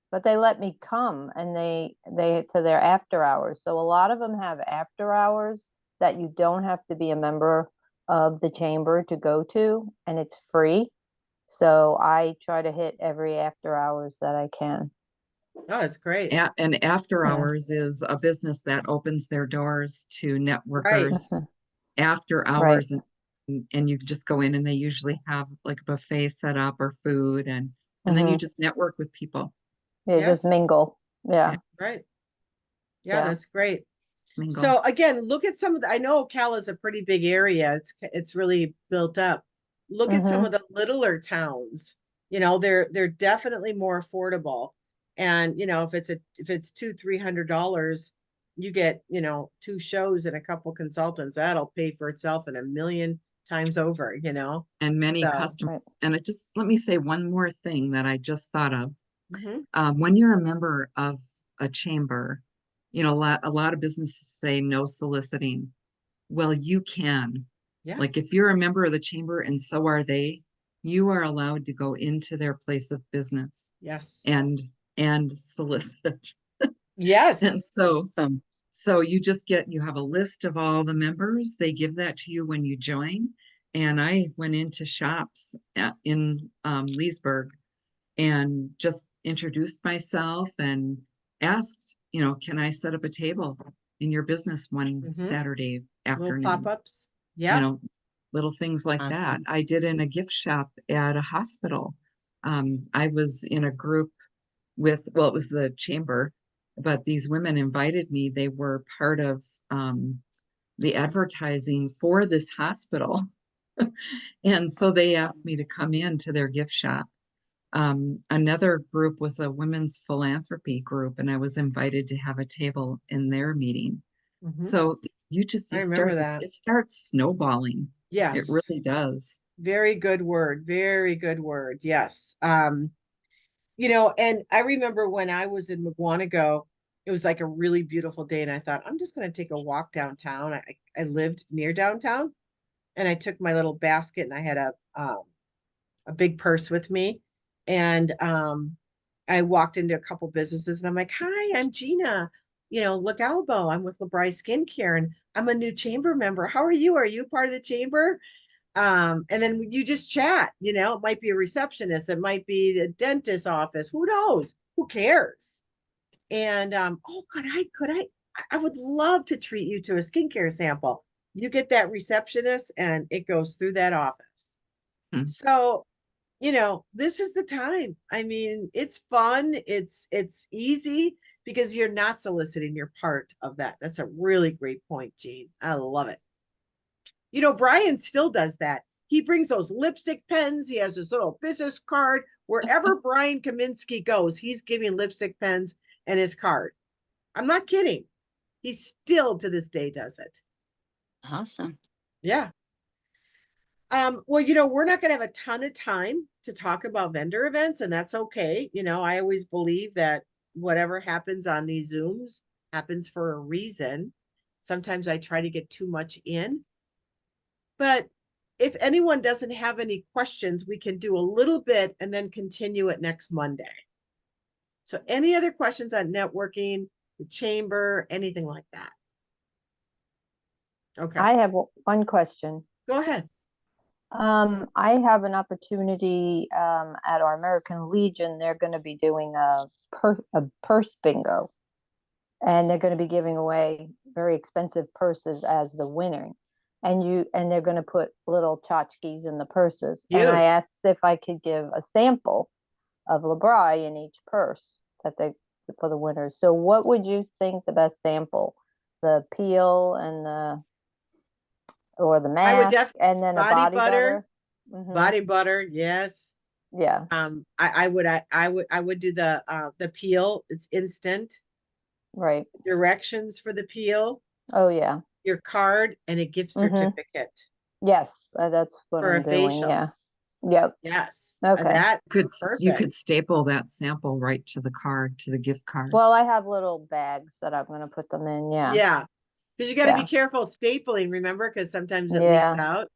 S10: but they let me come and they to their after hours. So a lot of them have after hours that you don't have to be a member of the chamber to go to, and it's free. So I try to hit every after hours that I can.
S1: Oh, it's great.
S7: And after
S10: Yeah.
S7: hours is a business that opens their doors to
S1: Right.
S7: networkers after
S10: Right.
S7: hours, and you just go in and they usually have like a buffet set up or food, and then you
S10: Mhm.
S7: just network with people.
S10: Yeah, just
S1: Yes.
S10: mingle.
S7: Yeah,
S10: Yeah.
S1: Right. Yeah,
S10: Yeah.
S1: that's great.
S7: mingle.
S1: So again, look at some of the, I know Ocala is a pretty big area. It's really built up. Look at some
S10: Mhm.
S1: of the littler towns. You know, they're definitely more affordable. And you know, if it's $200-300, you get, you know, 2 shows and a couple consultants. That'll pay for itself in a million times over, you know.
S7: And many
S1: So
S7: customers.
S10: Right.
S7: And it just, let me say one more thing that I just thought of.
S1: mhm.
S7: When you're a member of a chamber, you know, a lot of businesses say no soliciting. Well, you can.
S1: Yeah.
S7: Like if you're a member of the chamber and so are they, you are allowed to go into their place of business
S1: Yes.
S7: and solicit. And
S1: Yes.
S7: so you just you have a list of all the members. They give that to you when you join. And I went into shops in Leesburg and just introduced myself and asked, you know, can I set up a table in your business one
S1: Mhm.
S7: Saturday
S1: Little
S7: afternoon?
S1: pop-ups.
S7: You
S1: Yeah.
S7: know, little things like that. I did in a gift shop at a hospital. I was in a group with, well, it was the chamber, but these women invited me. They were part of the advertising for this hospital. And so they asked me to come in to their gift shop. Another group was a women's philanthropy group, and I was invited to have a table in their meeting.
S1: Mhm.
S7: So
S1: I remember that.
S7: it starts snowballing. It
S1: Yes.
S7: really does.
S1: Very good word. Very good word. Yes. You know, and I remember when I was in McGuanago, it was like a really beautiful day, and I thought, I'm just going to take a walk downtown. I lived near downtown, and I took my little basket, and I had a big purse with me, and I walked into a couple businesses, and I'm like, "Hi, I'm Gina. You know, Look Elbow. I'm with LeBry Skincare, and I'm a new chamber member. How are you? Are you part of the chamber?" And then you just chat, you know, it might be a receptionist, it might be the dentist's office, who knows, who cares? And oh, I would love to treat you to a skincare sample. You get that receptionist and it goes through that office.
S7: Hmm.
S1: So you know, this is the time. I mean, it's fun, it's easy because you're not soliciting, you're part of that. That's a really great point, Jean. I love it. You know, Brian still does that. He brings those lipstick pens. He has his little business card. Wherever Brian Kaminsky goes, he's giving lipstick pens and his card. I'm not kidding. He still to this day does it.
S9: Awesome.
S1: Yeah. Well, you know, we're not going to have a ton of time to talk about vendor events, and that's okay. You know, I always believe that whatever happens on these Zooms happens for a reason. Sometimes I try to get too much in. But if anyone doesn't have any questions, we can do a little bit and then continue it next Monday. So any other questions on networking, the chamber, anything like that? Okay,
S10: I have one question.
S1: go ahead.
S10: I have an opportunity at our American Legion. They're going to be doing a purse bingo, and they're going to be giving away very expensive purses as the winner. And they're going to put little tchotchkes in the purses. And I
S1: Cute.
S10: asked if I could give a sample of LeBry in each purse for the winners. So what would you think the best sample? The peel and or the
S1: I would
S10: mask and then a
S1: body
S10: body
S1: butter,
S10: butter? Mhm.
S1: body butter, yes.
S10: Yeah.
S1: I would do the peel. It's instant.
S10: Right.
S1: Directions for the peel,
S10: Oh yeah.
S1: your card, and a gift
S10: Mhm.
S1: certificate
S10: Yes, that's what
S1: for
S10: I'm
S1: a
S10: doing.
S1: facial.
S10: Yeah. Yep.
S1: Yes.
S10: Okay.
S1: That
S7: You could
S1: perfect.
S7: staple that sample right to the card, to the gift card.
S10: Well, I have little bags that I'm going to put them in. Yeah.
S1: Yeah. Because you got to
S10: Yeah.
S1: be careful stapling, remember? Because sometimes it
S10: Yeah.
S1: leaks out.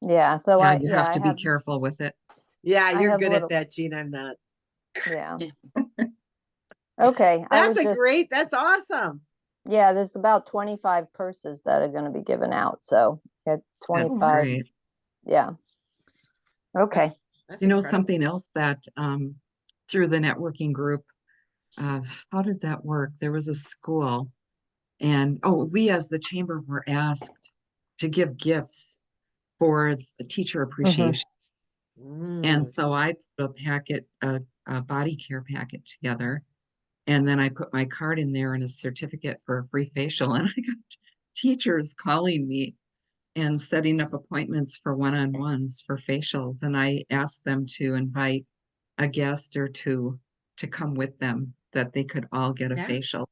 S10: Yeah, so
S7: Yeah, you have
S10: I
S7: to be
S10: have,
S7: careful with it.
S1: Yeah,
S10: I
S1: you're
S10: have
S1: good
S10: little,
S1: at that, Gene. I'm not.
S10: yeah. Okay, I
S1: That's
S10: was
S1: a
S10: just,
S1: great, that's awesome.
S10: yeah, there's about 25 purses that are gonna be given out, so at
S7: That's
S10: 25,
S7: great.
S10: yeah. Okay,
S1: That's
S7: You know,
S1: incredible.
S7: something else that through the networking group, how did that work? There was a school, and we as the chamber were asked to give gifts for the teacher appreciation. And
S1: Mm.
S7: so I put a body care packet together, and then I put my card in there and a certificate for a free facial. And I got teachers calling me and setting up appointments for one-on-ones for facials. And I asked them to invite a guest or two to come with them, that they could all get a
S1: Yeah.
S7: facial.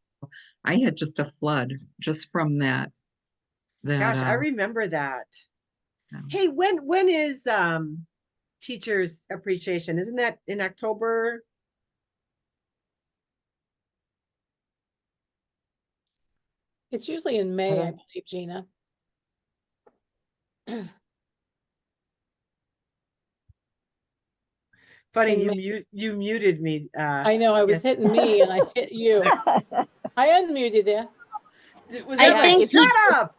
S7: I had just a flood just from that.
S1: Gosh, I remember that.
S7: Um,
S1: Hey, when is Teachers Appreciation? Isn't that in October?
S3: It's usually in May, I
S1: don't-
S3: believe, Gina.
S1: Funny,
S3: In
S1: you
S3: May.
S1: muted me.
S3: I know, I was
S1: yes.
S3: hitting me and I hit you. I unmuted you.
S1: Was
S2: I
S1: that like,
S2: think
S1: shut up?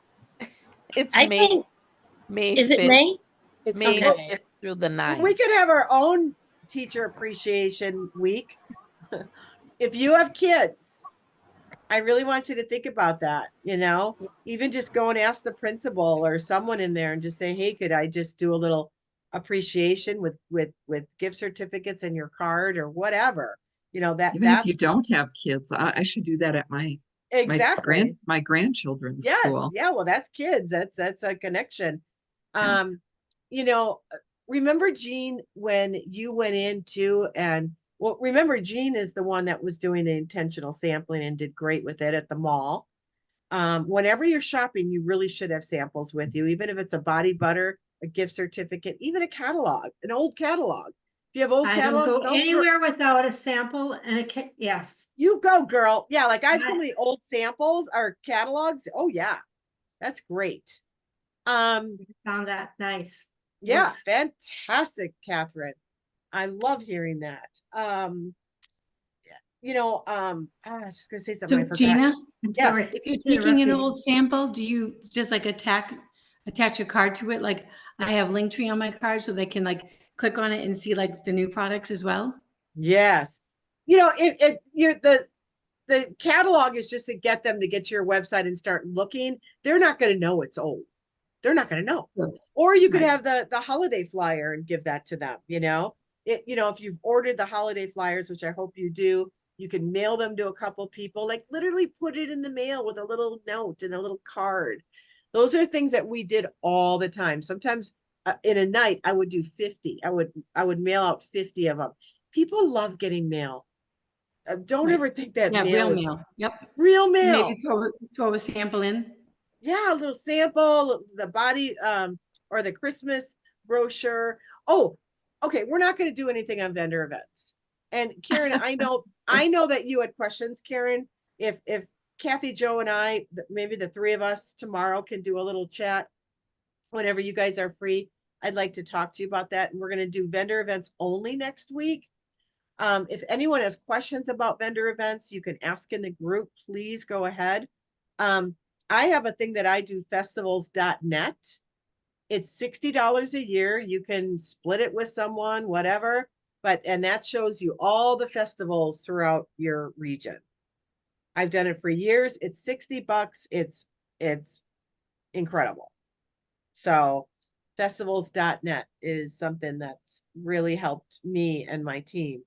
S11: It's
S2: I
S11: May
S2: think,
S11: May
S2: is it
S11: 5th,
S2: May?
S3: It's
S11: May
S3: in May.
S11: 5th through the
S1: Well,
S11: 9th.
S1: we could have our own Teacher Appreciation Week. If you have kids, I really want you to think about that, even just go and ask the principal or someone in there and just say, hey, could I just do a little appreciation with gift certificates and your card or whatever,
S7: even if you don't have kids, I should do that at my
S1: exactly.
S7: my grandchildren's
S1: Yes.
S7: school.
S1: Yeah. Well, that's kids. That's a connection. You know, remember Jean when you went into remember Jean is the one that was doing the intentional sampling and did great with it at the mall. Whenever you're shopping, you really should have samples with you, even if it's a body butter, a gift certificate, even a catalog, an old catalog. If you have old
S5: I don't
S1: catalogs,
S5: go anywhere without a sample and yes.
S1: you go, girl. Yeah, like I have so many old samples or catalogs. Oh yeah, that's great.
S5: Found that nice.
S1: Yeah,
S5: Works.
S1: fantastic, Catherine. I love hearing that. I was just gonna say something. I
S8: So
S1: forgot.
S8: Gina,
S5: I'm
S1: Yes.
S5: sorry.
S8: if you're
S5: to
S8: taking an
S5: interrupt you.
S8: old sample, do you just like attach your card to it? Like I have Linktree on my card so they can like click on it and see like the new products as well?
S1: Yes. If you're the catalog is just to get them to get to your website and start looking. They're not going to know it's old. They're not going to know.
S8: Sure.
S1: Or you could
S8: Right.
S1: have the holiday flyer and give that to them. If you've ordered the holiday flyers, which I hope you do, you can mail them to a couple people. Like literally put it in the mail with a little note and a little card. Those are things that we did all the time. Sometimes in a night, I would do 50. I would mail out 50 of them. People love getting mail. Don't
S8: Right.
S1: ever think that
S8: Yeah,
S1: mail
S8: real
S1: is
S8: mail. Yep.
S1: real
S8: And
S1: mail.
S8: maybe throw a sample in.
S1: Yeah, a little sample, the body or the Christmas brochure. Oh, okay, we're not going to do anything on vendor events. And Karen, I know that you had questions, Karen. If Kathy, Joe, and I, maybe the three of us tomorrow can do a little chat whenever you guys are free. I'd like to talk to you about that. And we're going to do vendor events only next week. If anyone has questions about vendor events, you can ask in the group. Please go ahead. I have a thing that I do, festivals.net. It's $60 a year. You can split it with someone, whatever. And that shows you all the festivals throughout your region. I've done it for years. It's $60. It's incredible. So festivals.net is something that's really helped me and my team.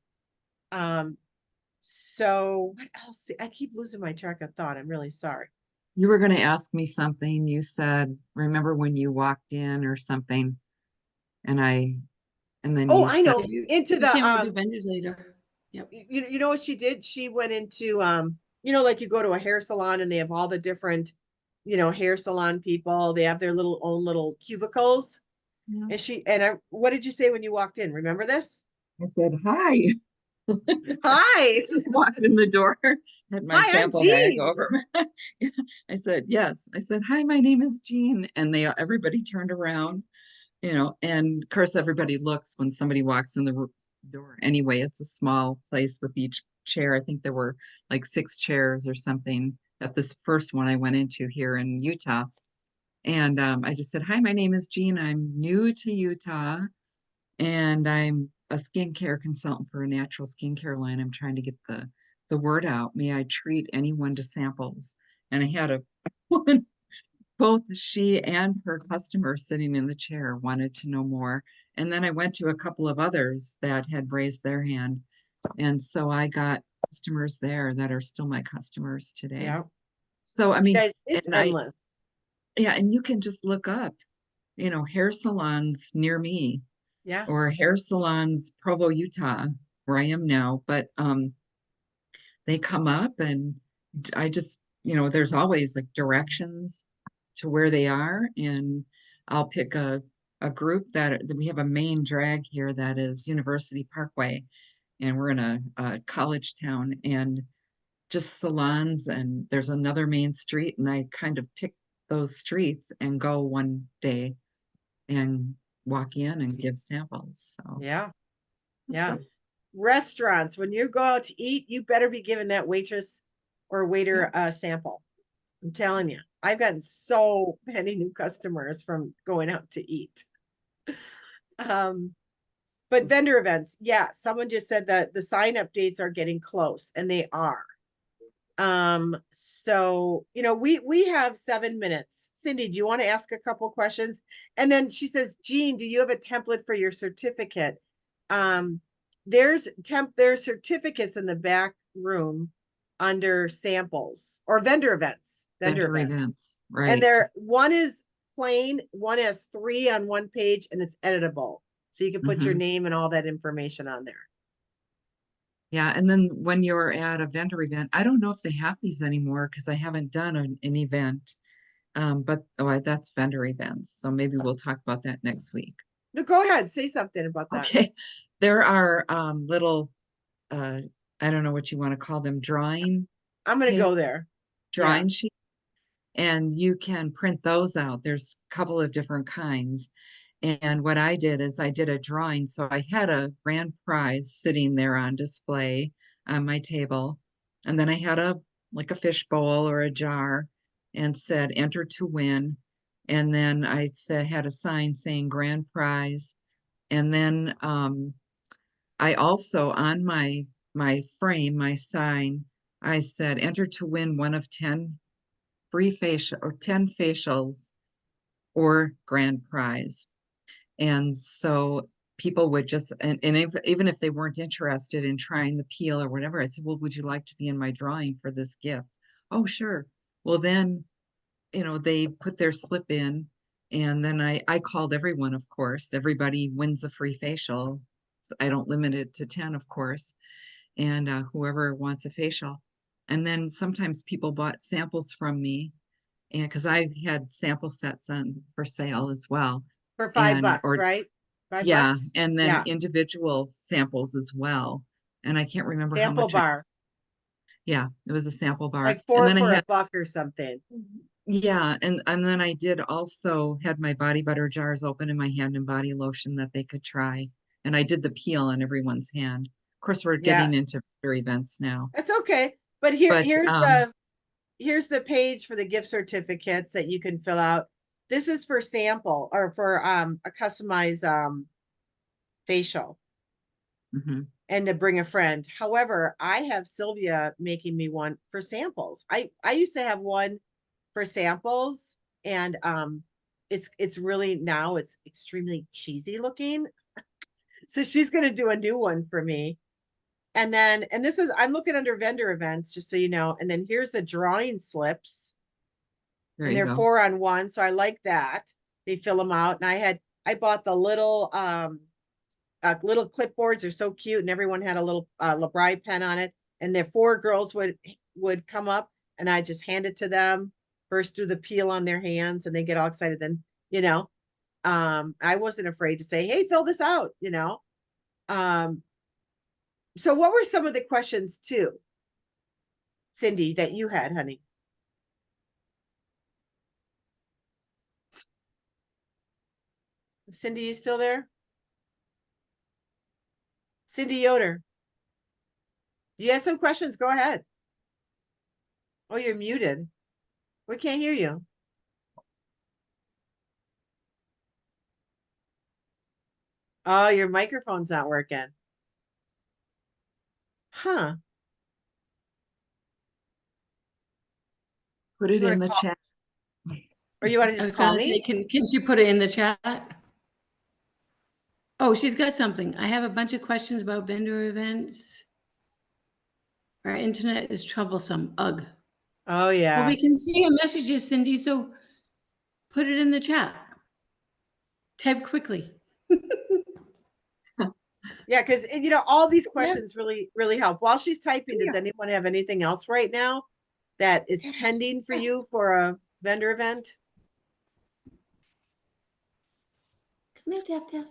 S1: So what else? I keep losing my track of thought. I'm really sorry.
S7: You were going to ask me something. You said, remember when you walked in or something? And then
S1: Oh,
S7: you
S1: I
S7: said,
S1: know. Into
S8: You say we'll do
S1: the
S8: vendors later. Yep.
S1: you know what she did? She went into like you go to a hair salon and they have all the different, hair salon people. They have their own little cubicles.
S8: Yeah.
S1: And what did you say when you walked in? Remember this?
S7: I said, hi.
S1: Hi.
S7: Walked in the door, had my
S1: Hi, I'm
S7: sample bag
S1: Jean.
S7: over. I said, yes. I said, hi, my name is Jean. And everybody turned around, and of course everybody looks when somebody walks in the door. Anyway, it's a small place with each chair. I think there were like 6 chairs or something at this first one I went into here in Utah. And I just said, hi, my name is Jean. I'm new to Utah and I'm a skincare consultant for a natural skincare line. I'm trying to get the word out. May I treat anyone to samples? And I had a woman, both she and her customer sitting in the chair wanted to know more. And then I went to a couple of others that had raised their hand. And so I got customers there that are still my customers today.
S1: Yeah.
S7: So, I
S1: You
S7: mean,
S1: guys, it's
S7: and
S1: endless.
S7: yeah, and you can just look up, hair salons near me
S1: Yeah.
S7: or hair salons, Provo, Utah, where I am now. But they come up and I just, there's always like directions to where they are. And I'll pick a group that we have a main drag here that is University Parkway. And we're in a college town and just salons. And there's another main street. And I kind of pick those streets and go one day and walk in and give samples. So
S1: Yeah. Yeah. Restaurants, when you go out to eat, you better be giving that waitress or waiter a sample. I'm telling you, I've gotten so many new customers from going out to eat. But vendor events, yeah, someone just said that the sign up dates are getting close, and they are. So we have 7 minutes. Cindy, do you want to ask a couple questions? And then she says, Jean, do you have a template for your certificate? There's certificates in the back room under samples or vendor events.
S7: vendor events, right?
S1: And one is plain, one has 3 on one page, and it's editable. So you can put your name and all that information on there.
S7: Yeah, and then when you're at a vendor event, I don't know if they have these anymore because I haven't done an event. But that's vendor events. So maybe we'll talk about that next week.
S1: No, go ahead, say something about that.
S7: Okay. There are little I don't know what you want to call them, drawing.
S1: I'm gonna go there.
S7: Drawing sheet. And you can print those out. There's a couple of different kinds. And what I did is I did a drawing. So I had a grand prize sitting there on display on my table. And then I had like a fish bowl or a jar and said, enter to win. And then I had a sign saying grand prize. And then I also on my frame, my sign, I said, enter to win one of 10 free facial or 10 facials or grand prize. And so people would just, even if they weren't interested in trying the peel or whatever, I said, well, would you like to be in my drawing for this gift? Oh, sure. Well, then, they put their slip in and then I called everyone, of course, everybody wins a free facial. I don't limit it to 10, of course. And whoever wants a facial. And then sometimes people bought samples from me and because I had sample sets on for sale as well.
S1: For $5, right? $5?
S7: And then individual samples as well. And I can't remember how
S1: Sample
S7: much.
S1: bar.
S7: Yeah, it was a sample bar.
S1: Like 4
S7: and then
S1: for
S7: I had,
S1: $1 or something.
S7: Yeah, and then I did also had my body butter jars open in my hand and body lotion that they could try. And I did the peel on everyone's hand. Of course, we're getting into other events now.
S1: That's okay. But here's the page for the gift certificates that you can fill out. This is for sample or for a customized facial and to bring a friend. However, I have Sylvia making me one for samples. I used to have one for samples and it's really now it's extremely cheesy looking. So she's going to do a new one for me. And then, and this is, I'm looking under vendor events, just so you know. And then here's the drawing slips. And they're 4 on 1. So I like that. They fill them out. And I bought the little clipboards. They're so cute. And everyone had a little LeBri pen on it. And the 4 girls would come up and I just hand it to them. First do the peel on their hands and they get all excited. Then, I wasn't afraid to say, hey, fill this out, So what were some of the questions too, Cindy, that you had, honey? Cindy, you still there? Cindy Yoder. You have some questions, go ahead. Oh, you're muted. We can't hear you. Oh, your microphone's not working. Huh.
S7: Put it
S1: You
S7: in
S1: wanna
S7: the
S1: call-
S7: chat.
S1: Or you want to
S8: I
S1: just
S8: was
S1: call
S8: gonna say,
S1: me?
S8: can she put it in the chat? Oh, she's got something. I have a bunch of questions about vendor events. Our internet is troublesome. Ugh.
S1: Oh
S8: Well,
S1: yeah.
S8: we can see your messages, Cindy, so put it in the chat. Type quickly.
S1: Yeah, because all these questions really help. While she's typing, does anyone have anything else right now that is pending for you for a vendor event?
S8: Come here, Def Def.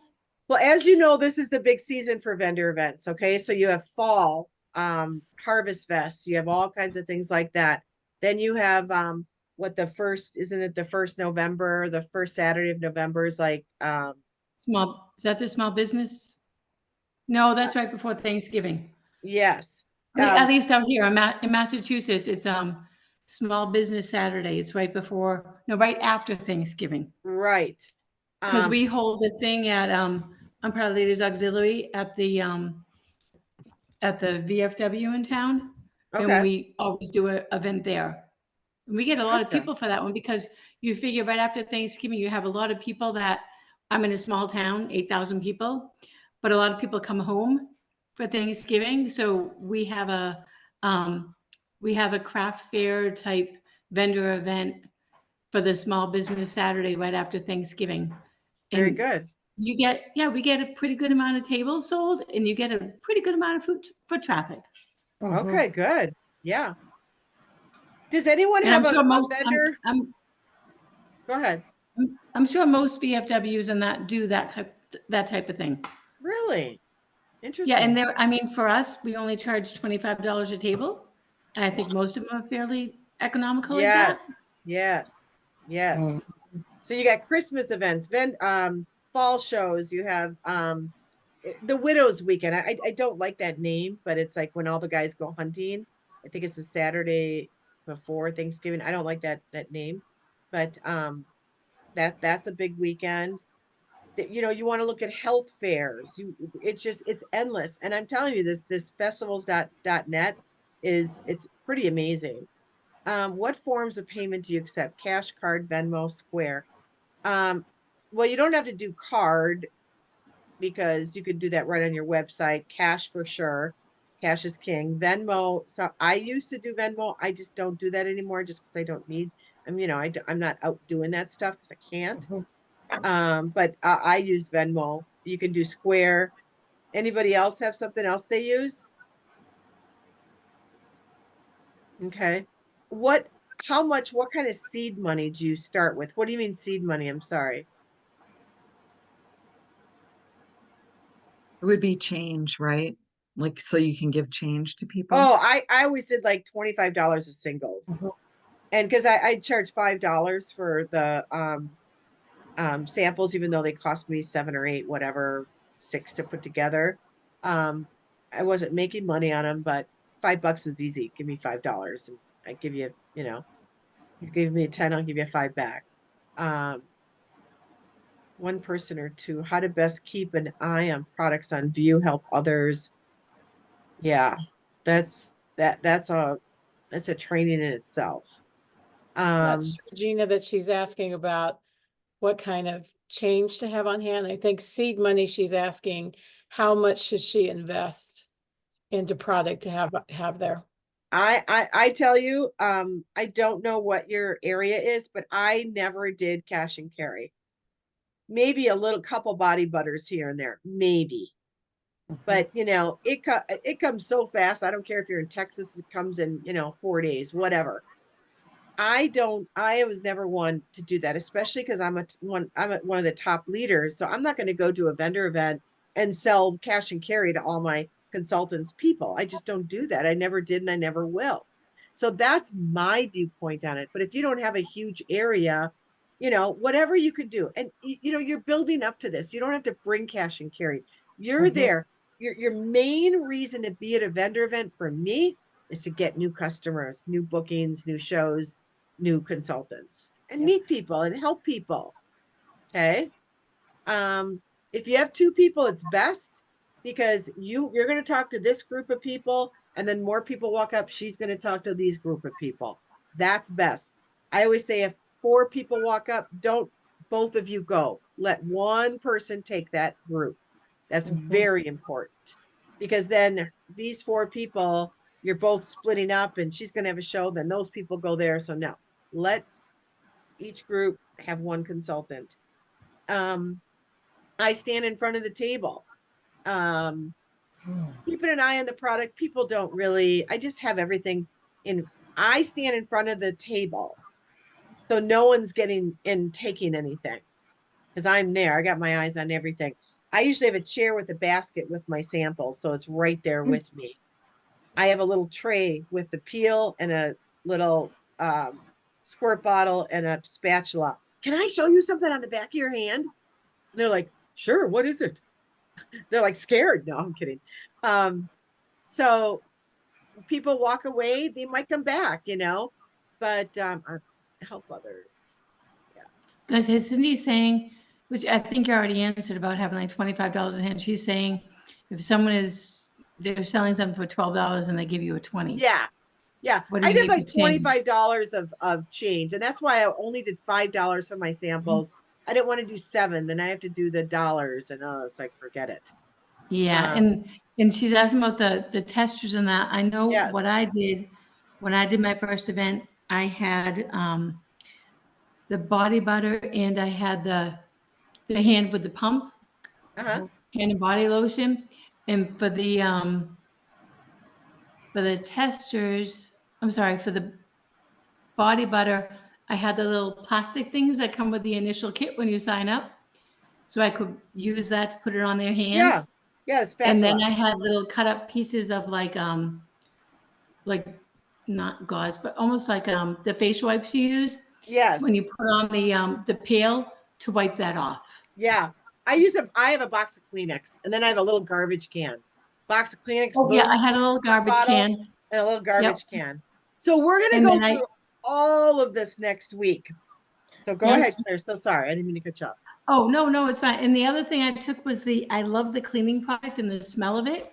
S1: Well, as you know, this is the big season for vendor events. Okay, so you have fall, harvest fest, you have all kinds of things like that. Then you have what the first, isn't it the first November, the first Saturday of November is like
S8: Small, is that the small business? No, that's right before Thanksgiving.
S1: yes.
S8: At least out here in Massachusetts, it's Small Business Saturday. It's right before, no, right after Thanksgiving.
S1: Right.
S8: Because we hold a thing at Umbrella Leaders Auxiliary at the VFW in town. And
S1: Okay.
S8: we always do an event there. And we get a lot of
S1: Gotcha.
S8: people for that one because you figure right after Thanksgiving, you have a lot of people that, I'm in a small town, 8,000 people, but a lot of people come home for Thanksgiving. So we have a craft fair type vendor event for the Small Business Saturday right after Thanksgiving.
S1: Very
S8: And
S1: good.
S8: we get a pretty good amount of tables sold and you get a pretty good amount of foot traffic.
S1: Okay, good. Yeah. Does anyone
S8: And
S1: have
S8: I'm sure
S1: a
S8: most,
S1: vendor? Go ahead.
S8: I'm sure most VFWs and that do that type of thing.
S1: Really?
S8: Yeah,
S1: Interesting.
S8: and there, I mean, for us, we only charge $25 a table. And I think most of them are fairly economical like that.
S1: Yes. Yes. So you got Christmas events, fall shows, you have the Widows Weekend. I don't like that name, but it's like when all the guys go hunting. I think it's the Saturday before Thanksgiving. I don't like that name, but that's a big weekend. You want to look at health fairs. It's endless. And I'm telling you, this festivals.net it's pretty amazing. What forms of payment do you accept? Cash, card, Venmo, Square? Well, you don't have to do card because you could do that right on your website. Cash for sure. Cash is king. Venmo. So I used to do Venmo. I just don't do that anymore just because I don't need. I'm not out doing that stuff because I can't. But I use Venmo. You can do Square. Anybody else have something else they use? Okay. What kind of seed money do you start with? What do you mean seed money? I'm sorry.
S7: It would be change, right? Like, so you can give change to people.
S1: Oh, I always did like $25 of singles. And because I charge $5 for the samples, even though they cost me 7 or 8, whatever, 6 to put together. I wasn't making money on them, but $5 is easy. Give me $5 and I give you, you give me 10, I'll give you 5 back. One person or two, how to best keep an eye on products on view, help others. Yeah, that's a training in itself.
S3: Not sure, Gina, that she's asking about what kind of change to have on hand. I think seed money, she's asking how much should she invest into product to have there.
S1: I tell you, I don't know what your area is, but I never did cash and carry. Maybe a little couple body butters here and there, maybe. But it comes so fast. I don't care if you're in Texas, it comes in 4 days, whatever. I was never one to do that, especially because I'm one of the top leaders. So I'm not going to go to a vendor event and sell cash and carry to all my consultants people. I just don't do that. I never did and I never will. So that's my viewpoint on it. But if you don't have a huge area, you know, whatever you could do, and you know, you're building up to this. You don't have to bring cash and carry. You're there. Your main reason to be at a vendor event for me is to get new customers, new bookings, new shows, new consultants, and meet people and help people. Okay. If you have two people, it's best because you're going to talk to this group of people and then more people walk up. She's going to talk to these group of people. That's best. I always say if 4 people walk up, don't both of you go. Let one person take that group. That's very important because then these 4 people, you're both splitting up and she's going to have a show. Then those people go there. So no, let each group have one consultant. I stand in front of the table, keeping an eye on the product. People don't really, I just have everything in, I stand in front of the table. So no one's getting in, taking anything because I'm there. I got my eyes on everything. I usually have a chair with a basket with my samples. So it's right there with me. I have a little tray with the peel and a little squirt bottle and a spatula. Can I show you something on the back of your hand? And they're like, sure, what is it? They're like scared. No, I'm kidding. So people walk away, they might come back, you know, but help others. Yeah.
S8: Guys, as Cindy's saying, which I think you already answered about having like $25 a hand, she's saying if someone is, they're selling something for $12 and they give you a 20.
S1: Yeah. Yeah.
S8: What do
S1: I
S8: you
S1: did
S8: need
S1: like
S8: to change?
S1: $25 of change. And that's why I only did $5 for my samples. I didn't want to do 7. Then I have to do the dollars. And it's like, forget it.
S8: Yeah, and she's asking about the testers and that. I know
S1: Yes.
S8: what I did when I did my first event. I had the body butter and I had the hand with the pump,
S1: Uh-huh.
S8: hand and body lotion, and for the testers, I'm sorry, for the body butter, I had the little plastic things that come with the initial kit when you sign up, so I could use that to put it on their hand.
S1: Yeah. Yeah.
S8: And then
S1: Spatula.
S8: I had little cut up pieces of like not gauze, but almost like the face wipes you use
S1: Yes.
S8: when you put on the pail to wipe that off.
S1: Yeah. I have a box of Kleenex and then I have a little garbage can. Box of Kleenex,
S8: Oh yeah,
S1: boom,
S8: I had a little garbage
S1: bottle,
S8: can.
S1: and a little garbage
S8: Yep.
S1: can. So we're going to
S8: And
S1: go
S8: then
S1: through all of this next week. So go ahead, Claire. So sorry. I didn't mean to cut you off.
S8: Oh, no, it's fine. And the other thing I took was I love the cleaning product and the smell of it.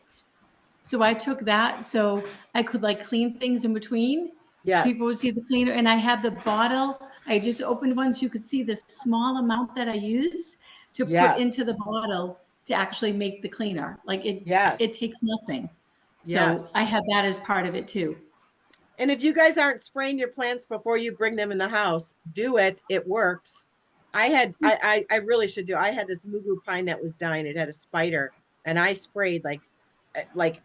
S8: So I took that so I could like clean things in between.
S1: Yes.
S8: So people would see the cleaner. And I had the bottle. I just opened one so you could see the small amount that I used to put into the bottle to actually make the cleaner. Like it takes nothing. So I had that as part of it too.
S1: And if you guys aren't spraying your plants before you bring them in the house, do it. It works. I really should do. I had this mugu pine that was dying. It had a spider and I sprayed like,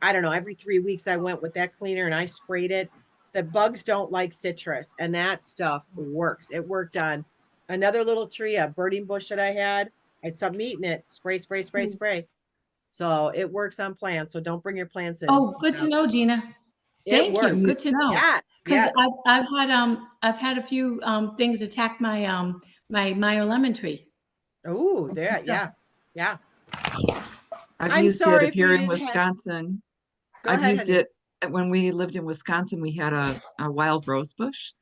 S1: I don't know, every 3 weeks I went with that cleaner and I sprayed it. The bugs don't like citrus and that stuff works. It worked on another little tree, a burning bush that I had. I'd stop eating it. Spray, spray, spray, spray. So it works on plants. So don't bring your plants in.
S8: Oh, good to know, Gina. Thank you. Good to know.
S1: Yeah.
S8: Because
S1: Yes.
S8: I've had a few things attack my my lemon tree.
S1: Oh, there, yeah. Yeah.
S7: I've
S1: I'm
S7: used
S1: sorry
S7: it
S1: if
S7: if you're
S1: we
S7: in
S1: didn't have-
S7: Wisconsin.
S1: Go
S7: I've
S1: ahead,
S7: used
S1: honey.
S7: it when we lived in Wisconsin. We had a wild rose bush,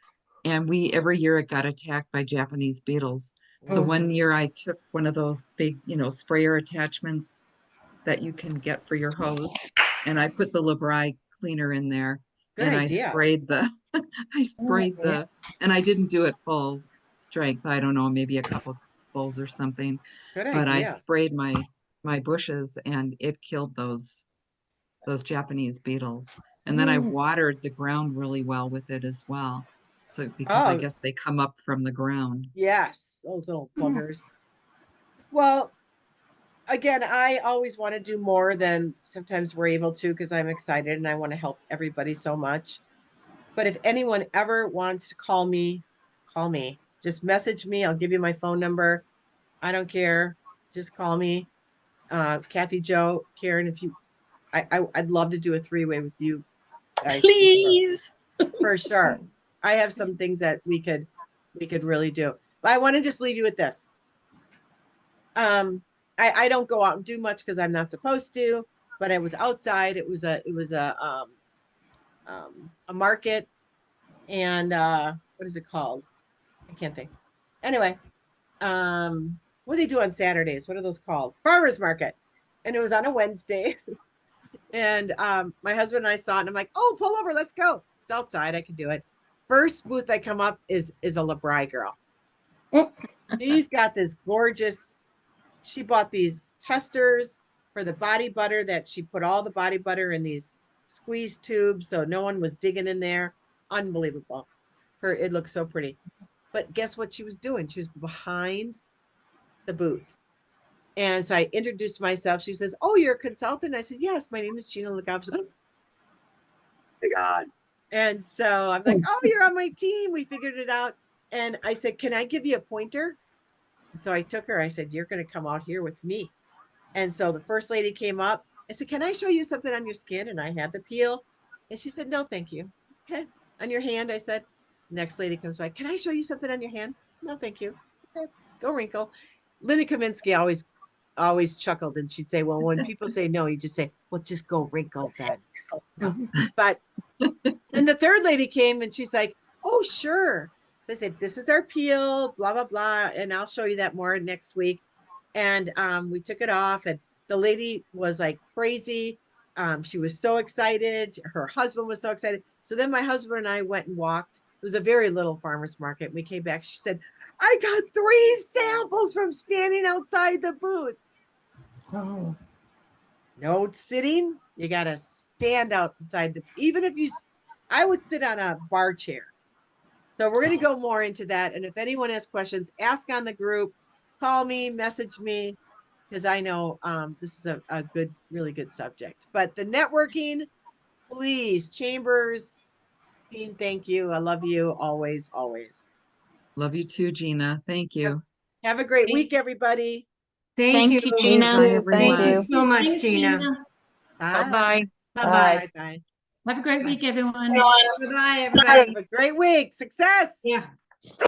S7: and every year it got attacked by Japanese beetles. So one year I took one of those big, sprayer attachments that you can get for your hose, and I put the Labri cleaner in there,
S1: Good
S7: and
S1: idea.
S7: I sprayed and I didn't do it full strength. I don't know, maybe a couple bowls or something,
S1: Good
S7: but I
S1: idea.
S7: sprayed my bushes, and it killed those Japanese beetles. And then I watered the ground really well with it as well. So because I
S1: Oh,
S7: guess they come up from the ground.
S1: yes. Those little buggers. Well, again, I always want to do more than sometimes we're able to because I'm excited and I want to help everybody so much. But if anyone ever wants to call me, call me. Just message me. I'll give you my phone number. I don't care. Just call me. Kathy, Joe, Karen, if you I'd love to do a 3-way with you guys.
S8: Please.
S1: For sure. I have some things that we could really do. But I want to just leave you with this. I don't go out and do much because I'm not supposed to, but I was outside. It was a market, and what is it called? I can't think. Anyway, what do they do on Saturdays? What are those called? Farmers market. And it was on a Wednesday. And my husband and I saw it, and I'm like, oh, pull over, let's go. It's outside, I can do it. First booth I come up is a LeBry girl. She's got this gorgeous, she bought these testers for the body butter that she put all the body butter in these squeeze tubes so no one was digging in there. Unbelievable. It looks so pretty. But guess what she was doing? She was behind the booth. And so I introduced myself. She says, oh, you're a consultant? I said, yes, my name is Gina Legov. Oh my God. And so I'm like, oh, you're on my team. We figured it out. And I said, can I give you a pointer? And so I took her. I said, you're going to come out here with me. And so the first lady came up. I said, can I show you something on your skin? And I had the peel. And she said, no, thank you. Okay. On your hand, I said. Next lady comes by. Can I show you something on your hand? No, thank you. Okay. Go wrinkle. Linda Kaminsky always chuckled, and she'd say, well, when people say no, you just say, well, just go wrinkle then. No. But then the third lady came and she's like, oh, sure. I said, this is our peel, blah, blah, blah. And I'll show you that more next week. And we took it off, and the lady was like crazy. She was so excited. Her husband was so excited. So then my husband and I went and walked. It was a very little farmer's market. We came back. She said, I got 3 samples from standing outside the booth.
S2: Oh.
S1: No sitting. You got to stand outside even if I would sit on a bar chair. So we're going to go more into that. And if anyone has questions, ask on the group, call me, message me, because I know this is a good, really good subject. But the networking, please, Chambers, Dean, thank you. I love you always, always.
S7: Love you too, Gina. Thank you.
S1: Have a great week, everybody.
S5: Thank you.
S9: Gina.
S7: Bye,
S10: Thank
S7: everyone.
S10: you.
S5: So much,
S8: Thanks,
S5: Gina.
S1: Bye.
S9: Bye-bye.
S5: Bye-bye.
S1: Bye.
S8: Have a great week, everyone.
S5: Bye-bye, everybody.
S1: Have a great week. Success.
S5: Yeah.